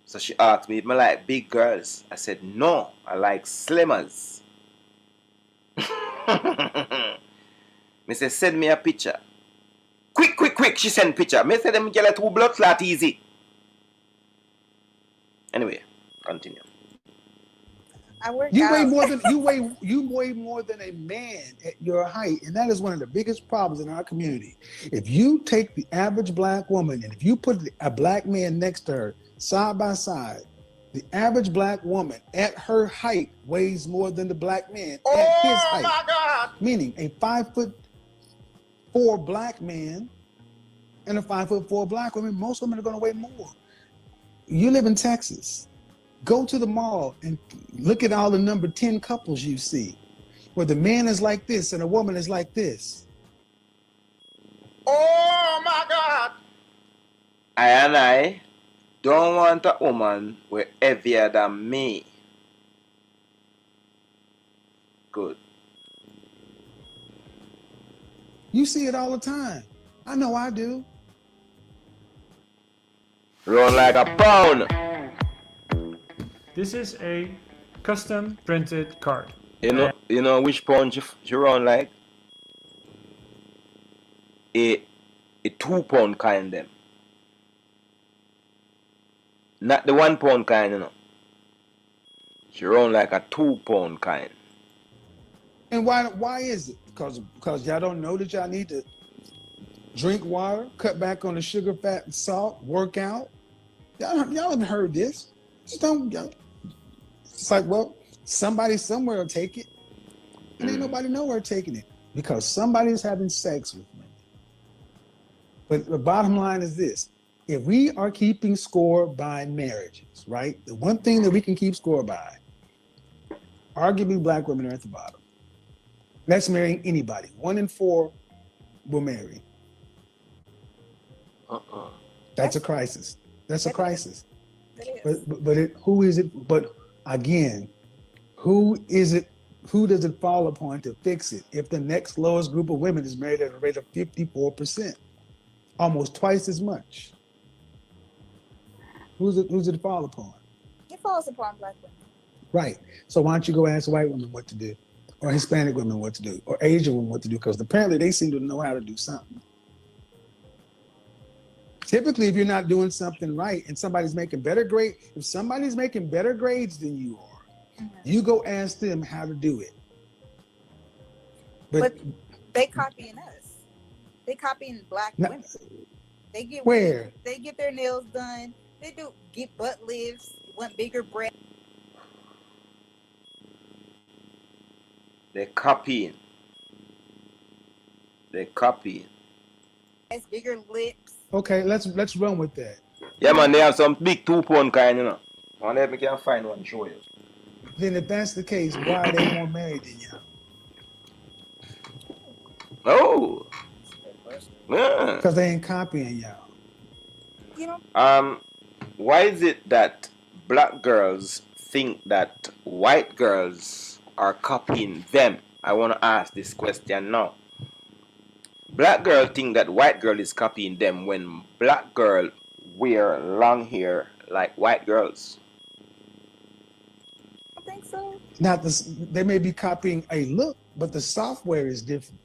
So she asked me if I like big girls. I said, no, I like slimmers. I said, send me a picture. Quick, she send picture. I said, them get 2 blood clot easy. Anyway, continue. You weigh more than a man at your height, and that is one of the biggest problems in our community. If you take the average black woman and if you put a black man next to her side by side, the average black woman at her height weighs more than the black man at his height. My God. Meaning a 5 foot 4 black men and a 5'4" black woman, most women are going to weigh more. You live in Texas. Go to the mall and look at all the number 10 couples you see, where the man is like this and a woman is like this. Oh my God! I don't want a woman who heavier than me. Good. You see it all the time. I know I do. Run like a pound. This is a custom printed card. You know which pound you run like? A 2 pound kind them. Not the 1 pound kind, you know. She run like a 2 pound kind. And why is it? Because y'all don't know that y'all need to drink water, cut back on the sugar, fat, and salt, work out. Y'all haven't heard this. Just don't. It's like, well, somebody somewhere will take it, and ain't nobody nowhere taking it because somebody's having sex with me. But the bottom line is this: if we are keeping score by marriages, right? The one thing that we can keep score by, arguably black women are at the bottom. That's marrying anybody. 1 in 4 will marry. That's a crisis. That's a crisis. But who is it? But again, who is it? Who does it fall upon to fix it? If the next lowest group of women is married at a rate of 54%, almost twice as much. Who's it fall upon? It falls upon black women. Right. So why don't you go ask white women what to do, or Hispanic women what to do, or Asian women what to do? Because apparently they seem to know how to do something. Typically, if you're not doing something right and somebody's making better grade, if somebody's making better grades than you are, you go ask them how to do it. But they copying us. They copying black women. They get where? They get their nails done. They get butt lifts, want bigger breasts. They're copying. Has bigger lips. Okay, let's run with that. Yeah, man, they have some big 2 pound kind, you know. I wonder if we can find one and show you. Then if that's the case, why are they more married than y'all? Oh. Yeah. Because they ain't copying y'all. You know. Why is it that black girls think that white girls are copying them? I want to ask this question now. Black girl think that white girl is copying them when black girl wear long hair like white girls. I think so. Now, they may be copying a look, but the software is different.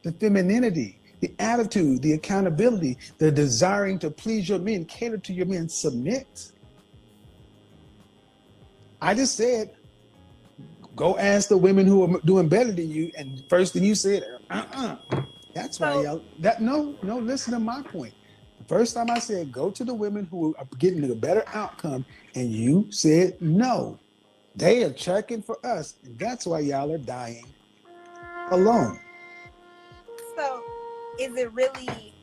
The femininity, the attitude, the accountability, the desiring to please your men, cater to your men, submit. I just said, go ask the women who are doing better than you, and first thing you said, That's why y'all. Listen to my point. The first time I said, go to the women who are getting a better outcome, and you said no. They are checking for us, and that's why y'all are dying alone. So, is it really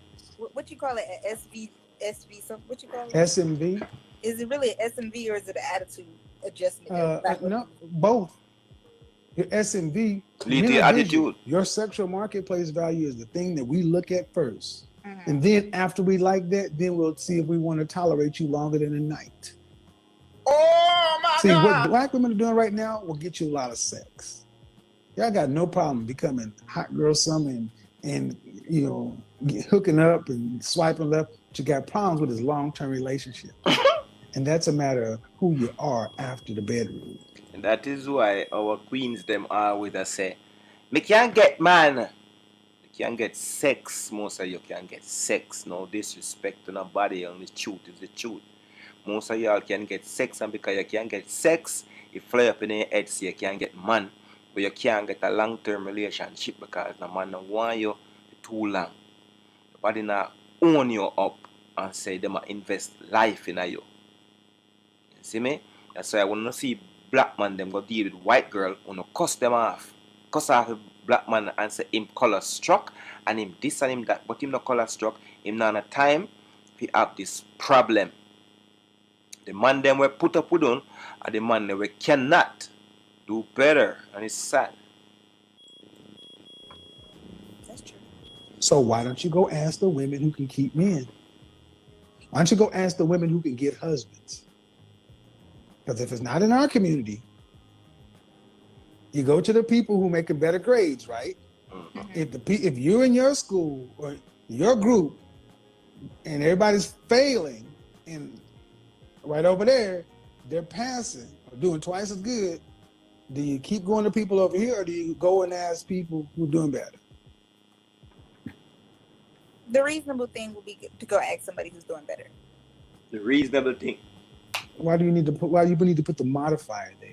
what you call it? An SV? So what you call it? SMV. Is it really an SMV or is it an attitude adjustment? No, both. Your SMV, attitude. Your sexual marketplace value is the thing that we look at first. And then after we like that, then we'll see if we want to tolerate you longer than a night. Oh my See, God. what black women are doing right now will get you a lot of sex. Y'all got no problem becoming hot girl summer and hooking up and swiping left. What you got problems with is long-term relationship. And that's a matter of who you are after the bedroom. And that is why our queens them always say, me can't get man. You can't get sex. Most of you can get sex. No disrespect to nobody, and the truth is the truth. Most of y'all can get sex, and because you can't get sex, you fly up in your head so you can't get man. But you can't get a long-term relationship because no man don't want you too long. Nobody not own you up and say they might invest life in you. You see me? That's why I want to see black man them go deal with white girl, cuss them off. Cuss off a black man and say him color struck and him this and him that, but him no color struck. Him not a time we have this problem. The man them we put up with on, and the man them we cannot do better, and it's sad. That's true. So why don't you go ask the women who can keep men? Why don't you go ask the women who can get husbands? Because if it's not in our community, you go to the people who make better grades, right? If you're in your school or your group and everybody's failing, and right over there they're passing or doing twice as good, do you keep going to people over here, or do you go and ask people who are doing better? The reasonable thing would be to go ask somebody who's doing better. The reasonable thing. Why do you need to put the modifier there?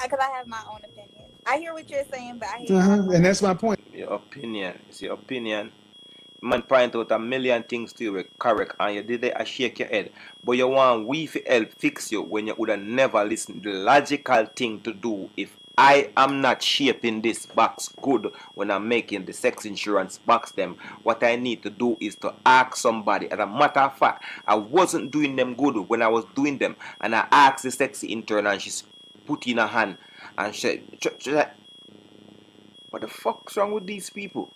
Because I have my own opinion. I hear what you're saying, but I hear and that's my point. Your opinion. It's your opinion. Man point out a million things to you were correct, and you did it, I shake your head. But you want we to help fix you when you would have never listened. The logical thing to do, if I am not shaping this box good when I'm making the sex insurance box them, what I need to do is to ask somebody. As a matter of fact, I wasn't doing them good when I was doing them, and I asked the sexy intern, and she's put in her hand and said, what the fuck's wrong with these people?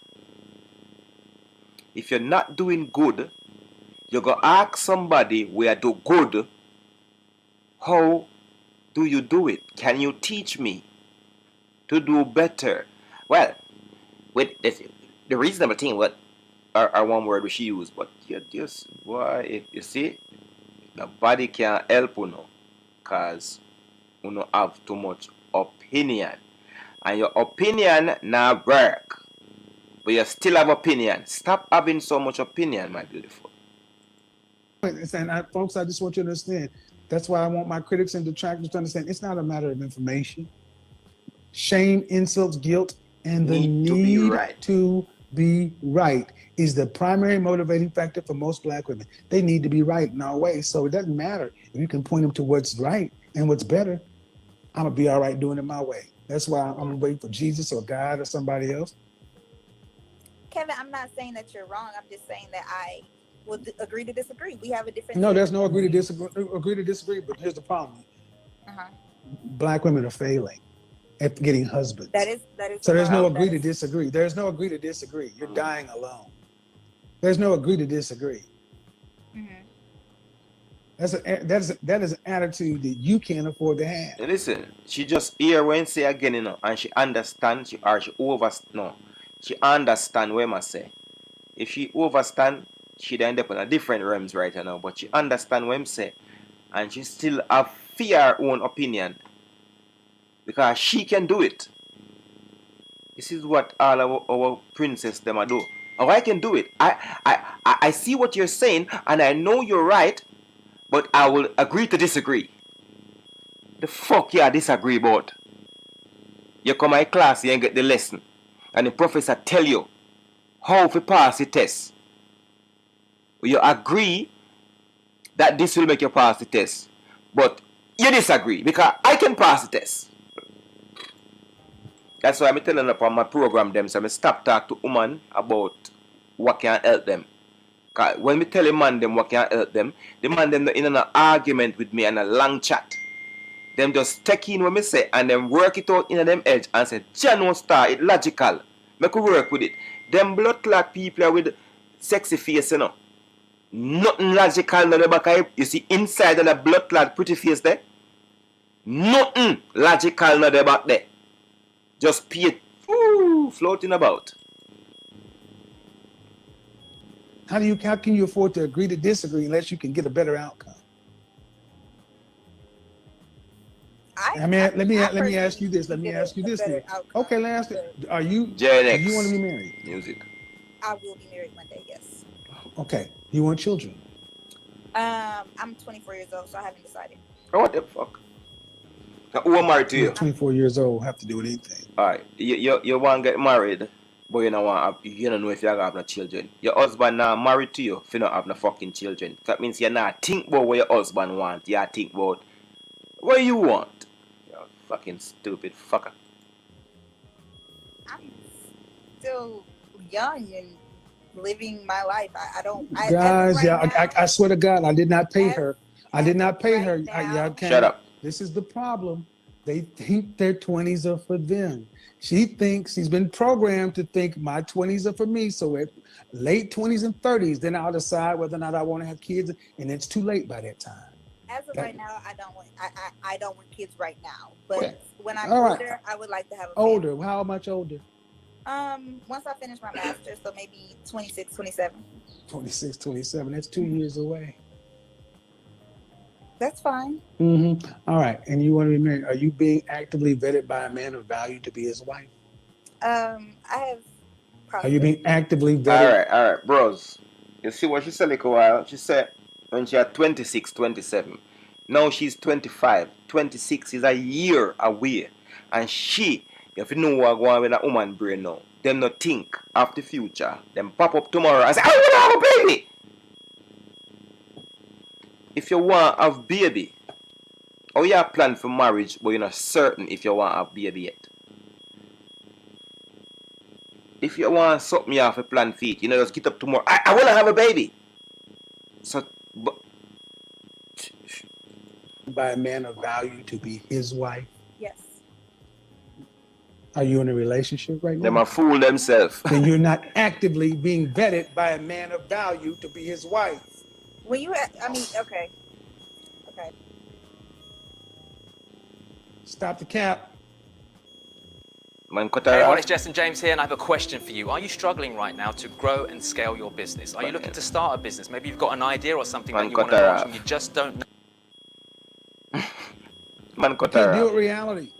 If you're not doing good, you go ask somebody where do good. How do you do it? Can you teach me to do better? Well, with this, the reasonable thing, what are one word which she used, but you just, boy, you see, nobody can help you now, cause you don't have too much opinion, and your opinion now work. But you still have opinion. Stop having so much opinion, my beautiful. And folks, I just want you to understand. That's why I want my critics and detractors to understand. It's not a matter of information. Shame, insults, guilt, and the need to be right is the primary motivating factor for most Black women. They need to be right in our way. So it doesn't matter if you can point them to what's right and what's better. I'm going to be all right doing it my way. That's why I'm going to wait for Jesus or God or somebody else. Kevin, I'm not saying that you're wrong. I'm just saying that I will agree to disagree. We have a different. No, there's no agree to disagree. But here's the problem: Black women are failing at getting husbands. That is. So there's no agree to disagree. There's no agree to disagree. You're dying alone. There's no agree to disagree. That is an attitude that you can't afford to have. Listen, she just hear when say again, and she understands. She understand what I say. If she overstand, she'd end up in a different realms right now. But she understand what I say, and she still have fear her own opinion because she can do it. This is what all our princess them do. Oh, I can do it. I see what you're saying, and I know you're right, but I will agree to disagree. The fuck you disagree about? You come my class, you ain't get the lesson. And the professor tell you how to pass the test. You agree that this will make you pass the test, but you disagree because I can pass the test. That's why I'm telling up on my program them, so I stop talk to women about what can help them. Cause when me tell a man them what can help them, the man them in an argument with me and a long chat. Them just take in what me say and then work it out in them edge and say, John star, it logical. Make we work with it. Them blood clot people are with sexy face, you know. Nothing logical no the back. You see inside of the blood clot pretty face there. Nothing logical no the back there. Just pee floating about. How can you afford to agree to disagree unless you can get a better outcome? Let me ask you this. Okay, last. Do you want to be married? Music. I will be married one day. Yes. Okay. You want children? I'm 24 years old, so I haven't decided. What the fuck? Who are married to you? 24 years old. Have to do anything. All right. You want to get married, but you don't know if you have no children. Your husband now married to you if you don't have no fucking children. That means you're not think about what your husband wants. You think about what you want. You fucking stupid fucker. I'm still young and living my life. I don't. Guys, yeah, I swear to God, I did not pay as- her. I did not pay right her. now- I can't. Shut up. This is the problem. They think their 20s are for them. She thinks she's been programmed to think my 20s are for me. So at late 20s and 30s, then I'll decide whether or not I want to have kids, and it's too late by that time. As of right now, I don't want. I don't want kids right now. But Okay. when I'm All right. older, I would like to have a family. Older. How much older? Once I finish my master's, so maybe 26, 27. 26, 27. That's 2 years away. That's fine. All right. And you want to be married. Are you being actively vetted by a man of value to be his wife? I have. Are you being actively vetted? All right, bros. You see what she said like a while? She said when she had 26, 27. Now she's 25. 26 is a year away. And she, if you know what going on with a woman brain now, them not think of the future. Them pop up tomorrow and say, I want to have a baby. If you want to have baby, or you have planned for marriage, but you're not certain if you want to have baby yet. If you want something you have to plan for it, you know, just get up tomorrow. I want to have a baby. So, but, by a man of value to be his wife? Yes. Are you in a relationship right now? Them a fool themselves. Then you're not actively being vetted by a man of value to be his wife. When you, okay. Stop the cap. Man, cut Hey her everyone, out. it's Justin James here, and I have a question for you. Are you struggling right now to grow and scale your business? Are you looking to start a business? Maybe you've got an idea or something that you want to cut her launch out. and you just don't know. Man, cut Can't her deal out. with reality.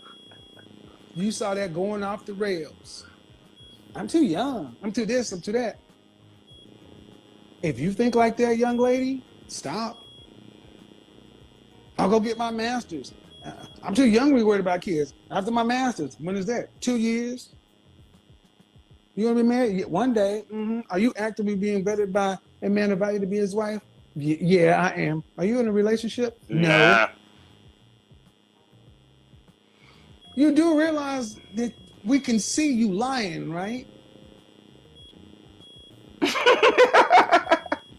You saw that going off the rails. I'm too young. I'm too this. I'm too that. If you think like that, young lady, stop. I'll go get my master's. I'm too young to be worried about kids. After my master's, when is that? 2 years? You want to be married? Yeah, one day. Are you actively being vetted by a man of value to be his wife? Yeah, I am. Are you in a relationship? No. Nah. You do realize that we can see you lying, right?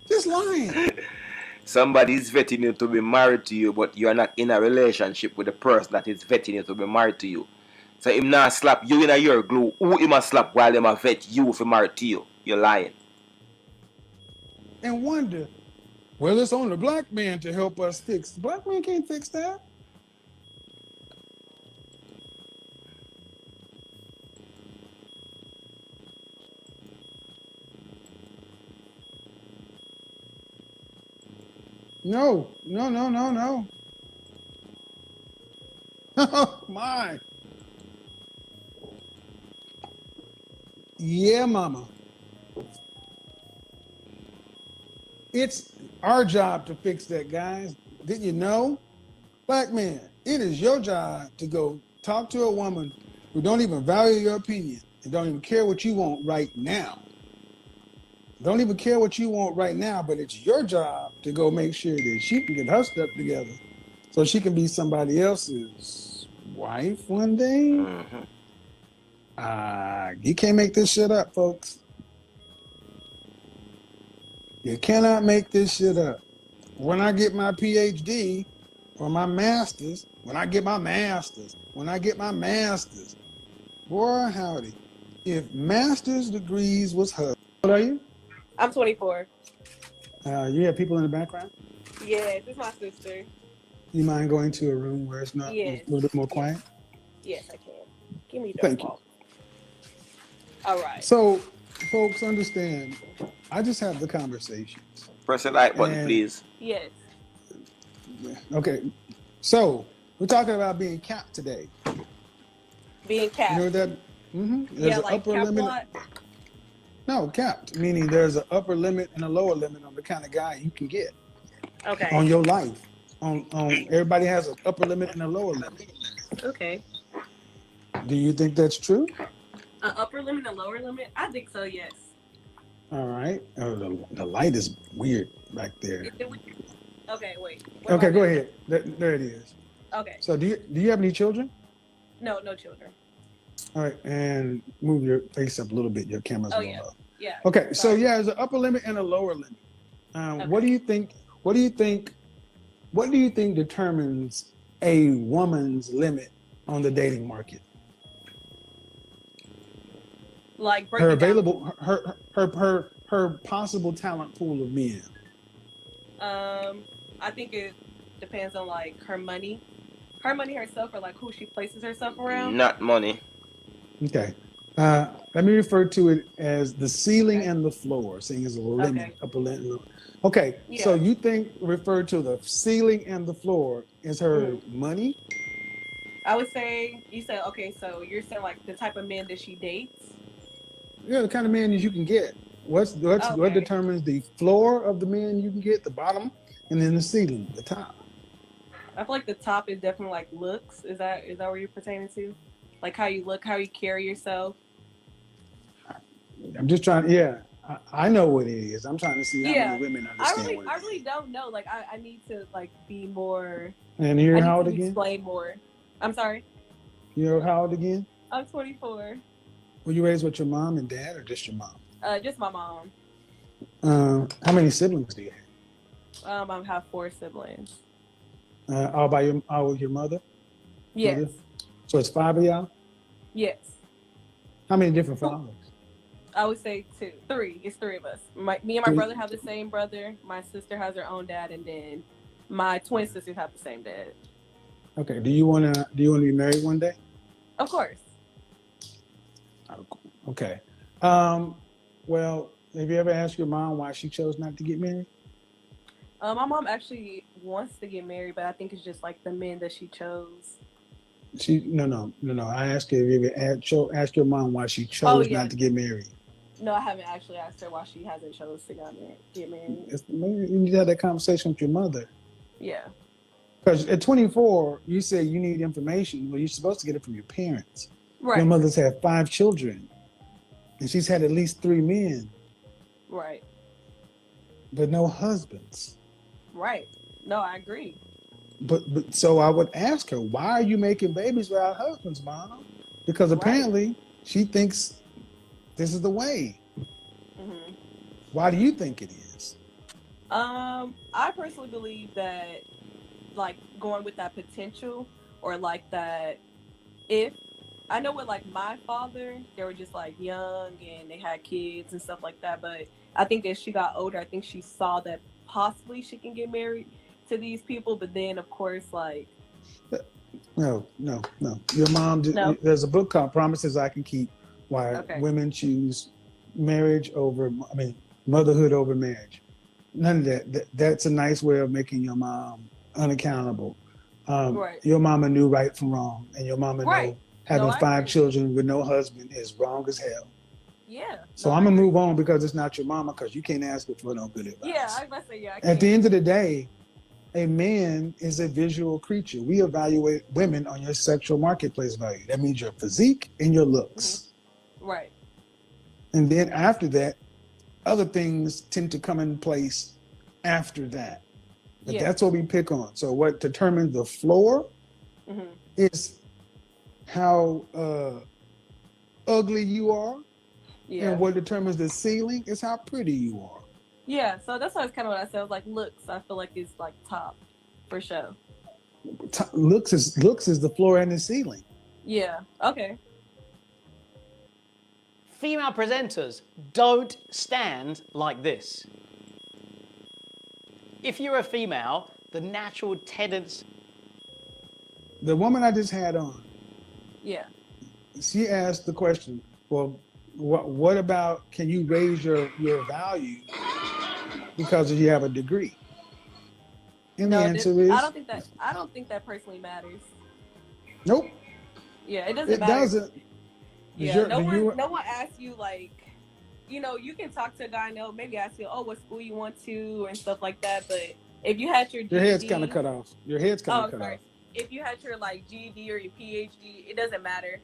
Just lying. Somebody is vetting you to be married to you, but you are not in a relationship with the person that is vetting you to be married to you. So him not slap you in a your glue. Who him a slap while him a vet you for married to you? You're lying. And wonder, well, it's on the black man to help us fix. The black man can't fix that. No. Oh, my. Yeah, mama. It's our job to fix that, guys. Didn't you know? Black man, it is your job to go talk to a woman who don't even value your opinion and don't even care what you want right now. Don't even care what you want right now, but it's your job to go make sure that she can get her stuff together so she can be somebody else's wife one day. You can't make this shit up, folks. You cannot make this shit up. When I get my PhD or my master's, when I get my master's, boy, howdy. If master's degrees was her, what are you? I'm 24. You have people in the background? Yes, it's my sister. You mind going to a room where it's not Yes. a little bit more quiet? Yes, I can. Give me the Thank phone. All right. So, folks, understand, I just have the conversations. Press the like button, And- please. Yes. Okay, so we're talking about being capped today. Being capped. You know what that? There's Yeah, an like upper cap limit. lot. No, capped, meaning there's an upper limit and a lower limit on the kind of guy you can get Okay. on your life. On everybody has an upper limit and a lower limit. Okay. Do you think that's true? An upper limit and lower limit? I think so, yes. All right. Oh, the light is weird back there. Okay, wait. Okay, go ahead. There it is. Okay. So do you have any children? No children. All right, and move your face up a little bit. Your camera's a Oh little yeah. low. Yeah. Okay, so Sorry. yeah, there's an upper limit and a lower limit. What do Okay. you think? What do you think? What do you think determines a woman's limit on the dating market? Like break Her it down. available, her possible talent pool of men. I think it depends on like her money herself, or like who she places herself around. Not money. Okay. Let me refer to it as the ceiling Okay. and the floor, seeing as a limit, Okay. upper limit. Okay, so Yeah. you think refer to the ceiling and the floor is her Mhm. money? I would say you said okay, so you're saying like the type of men that she dates. Yeah, the kind of man that you can get. What Okay. determines the floor of the men you can get, the bottom, and then the ceiling, the top. I feel like the top is definitely like looks. Is that what you're pertaining to? Like how you look, how you carry yourself. I'm just trying. Yeah, I know what it is. I'm trying to see how many Yeah. women I understand really what I it really is. don't know. Like I need to like be more And I you're need how old to again? explain more. I'm sorry. You're how old again? I'm 24. Were you raised with your mom and dad, or just your mom? Just my mom. How many siblings do you I have 4 siblings. have? All with your mother? Yes. So it's 5 of y'all? Yes. How many different fathers? I would say 2, 3. It's 3 of us. Me and my 3? brother have the same brother. My sister has her own dad, and then my twin sisters have the same dad. Okay. Do you wanna be married one day? Of course. Okay. Well, have you ever asked your mom why she chose not to get married? My mom actually wants to get married, but I think it's just like the men that she chose. No. I asked her, have you ever asked your mom why she Oh chose yeah. not to get married? No, I haven't actually asked her why she hasn't chose to get married. Maybe you need to have that conversation with your mother. Yeah. Because at 24, you say you need information. Well, you're supposed to get it from your parents. Right. Your mother's had 5 children, and she's had at least 3 men, Right. but no husbands. Right. No, I agree. But so I would ask her, why are you making babies without husbands, Mom? Because apparently she thinks this is the way. Mm-hmm. Why do you think it is? I personally believe that like going with that potential, or like that if I know with like my father, they were just like young and they had kids and stuff like that, but I think as she got older, I think she saw that possibly she can get married to these people, but then of course like No. Your mom did. No. There's a book called Promises I Can Keep, why Okay. women choose motherhood over marriage. None of that. That's a nice way of making your mom unaccountable. Right. Your mama knew right from wrong, and your mama Right. knew having No, I 5 agree. children with no husband is wrong as hell. Yeah. So No, I'm I gonna agree. move on because it's not your mama, because you can't ask her for no good advice. Yeah, I was about to say, yeah. I At the can't. end of the day, a man is a visual creature. We evaluate women on your sexual marketplace value. That means your physique and your looks. Right. And then after that, other things tend to come in place after that. But Yeah. that's what we pick on. So what determines the floor Mm-hmm. is how ugly you are. Yeah. And what determines the ceiling is how pretty you are. Yeah, so that's kind of what I said. I was like, looks, I feel like it's like top for sure. Looks is the floor and the ceiling. Yeah. Okay. Female presenters don't stand like this. If you're a female, the natural tendency... The woman I just had on, Yeah. she asked the question, well, what about, can you raise your value because you have a degree? And the answer is I don't think that personally matters. nope. Yeah, it doesn't It matter. doesn't. Yeah, no one asks you like, you can talk to a guy, maybe ask you, oh, what school you want to and stuff like that. But if you had your GED, your head's kind of cut off. Your head's kind of cut off. If you had your like GED or your PhD, it doesn't matter.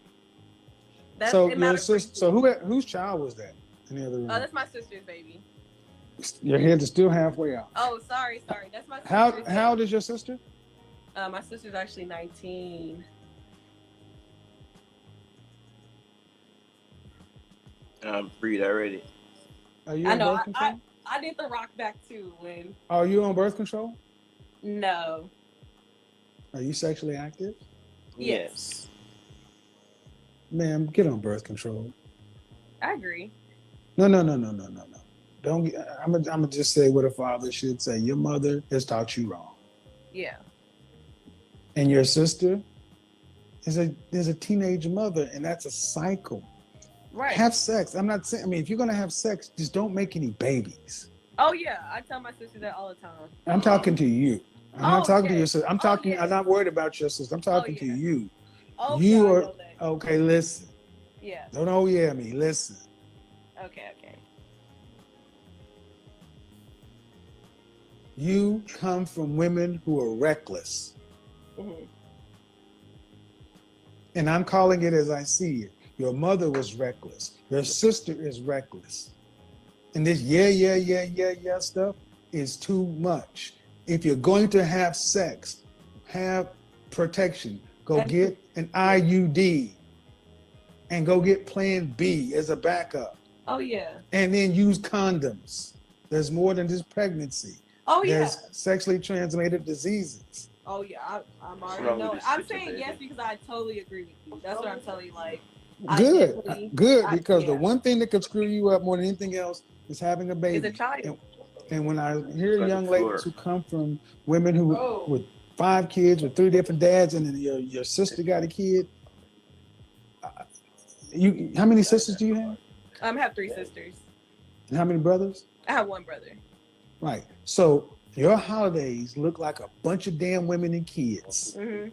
So your sister, so whose child was that in the other room? Oh, that's my sister's baby. Your head is still halfway out. Oh, sorry. That's my sister's How old is your sister? My sister's actually 19. I'm breed already. Are you I on know. birth control? I did the rock back too when. Are you on birth control? No. Are you sexually active? Yes. Yes. Ma'am, get on birth control. I agree. No, no, no, no, no, no, no. Don't get, I'm gonna just say what a father should say. Your mother has taught you wrong. Yeah. And your sister is a teenage mother, and that's a cycle. Right. Have sex. I'm not saying, I mean, if you're gonna have sex, just don't make any babies. Oh yeah, I tell my sister that all the time. I'm talking to you. I'm not Oh talking to yeah. your sister. I'm Oh talking, yeah. I'm not worried about your sister. I'm Oh talking to yeah. you. Oh yeah, You I are know that. okay, listen. Yeah. Don't oh yeah me. Listen. Okay. Okay. You come from women who are reckless. Mhm. And I'm calling it as I see it. Your mother was reckless. Your sister is reckless. And this yeah stuff is too much. If you're going to have sex, have protection. Go That is, get an yeah. IUD and go get plan B as a backup. Oh yeah. And then use condoms. There's more than just pregnancy. Oh yeah. There's sexually transmitted diseases. Oh yeah. I'm What's already wrong with knowing. this I'm picture, saying yes baby? because I totally agree with you. That's what I'm telling you. Like, I Good, definitely. good, because the Yeah. one thing that could screw you up more than anything else is having a Is a baby. child. And when I hear Look at the young ladies floor. who come from women who Oh. with 5 kids with 3 different dads, and then your sister got a kid, you how many sisters do you have? I have 3 sisters. And how many brothers? I have 1 brother. Right. So your holidays look like a bunch of damn women and kids. Mhm.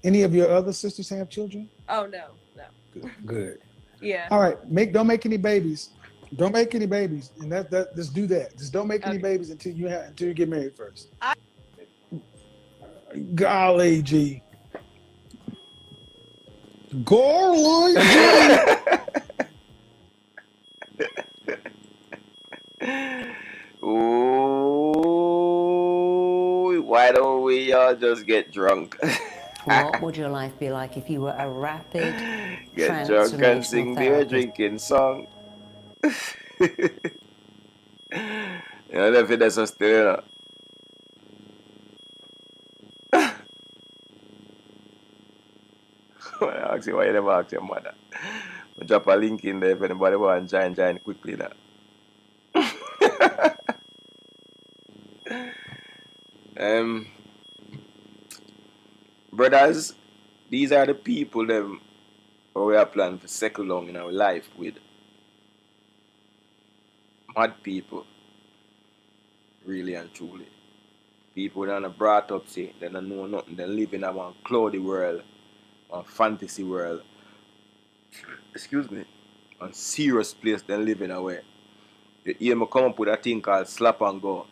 Any of your other sisters have children? Oh no. No. Good. Yeah. All right. Don't make any babies. Don't make any babies, and that just do that. Just don't make any Okay. babies until you get married first. Golly gee. Golly gee. Ooh, why don't we all just get drunk? What would your life be like if you were a rapid, Get drunk and transformational sing beer therapist? drinking song. You know, if that's a still. I ask you why you never ask your mother. I'll drop a link in there if anybody want to join quickly now. Brothers, these are the people them who we are planning to settle down in our life with. Mad people, really and truly. People that are brought up say they don't know nothing. They live in a one cloudy world, one fantasy world. Excuse me. One serious place they live in away. You hear me come up with a thing called slap and go.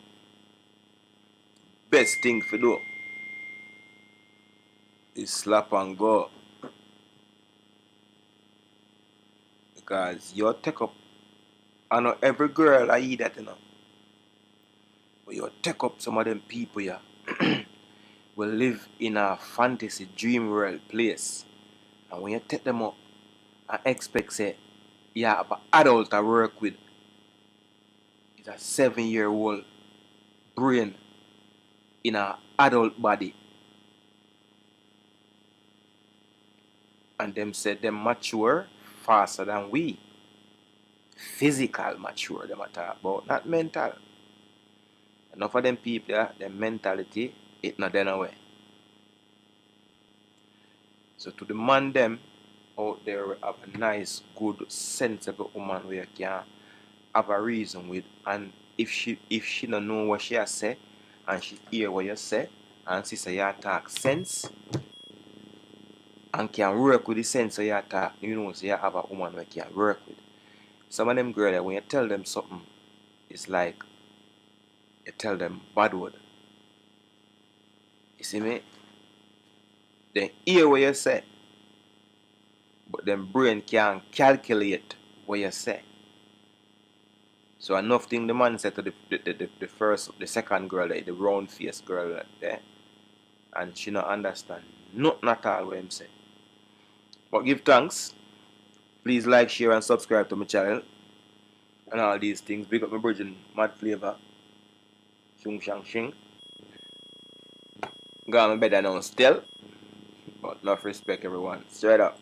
Best thing to do is slap and go. Because you take up, I know every girl I eat that, you know. But you take up some of them people here will live in a fantasy dream world place. And when you take them up and expect say you have an adult to work with, it's a 7-year-old brain in an adult body. And them say them mature faster than we. Physical mature them talk about, not mental. Enough of them people, their mentality, it not done away. So to the man them out there we have a nice, good, sensible woman where you can have a reason with, and if she don't know what she has say and she hear what you say and she say you talk sense and can work with the sense of your talk, you know, so you have a woman where you can work with. Some of them girls, when you tell them something, it's like you tell them bad word. You see me? They hear what you say, but them brain can't calculate what you say. So enough thing the man said to the second girl, like the round face girl there, and she not understand nothing at all what him say. But give thanks, Please like, share, and subscribe to my channel. And all these things. Big up my virgin Mad Flavor. Shung Shang Shing. Got my better now still. But enough respect everyone. Straight up.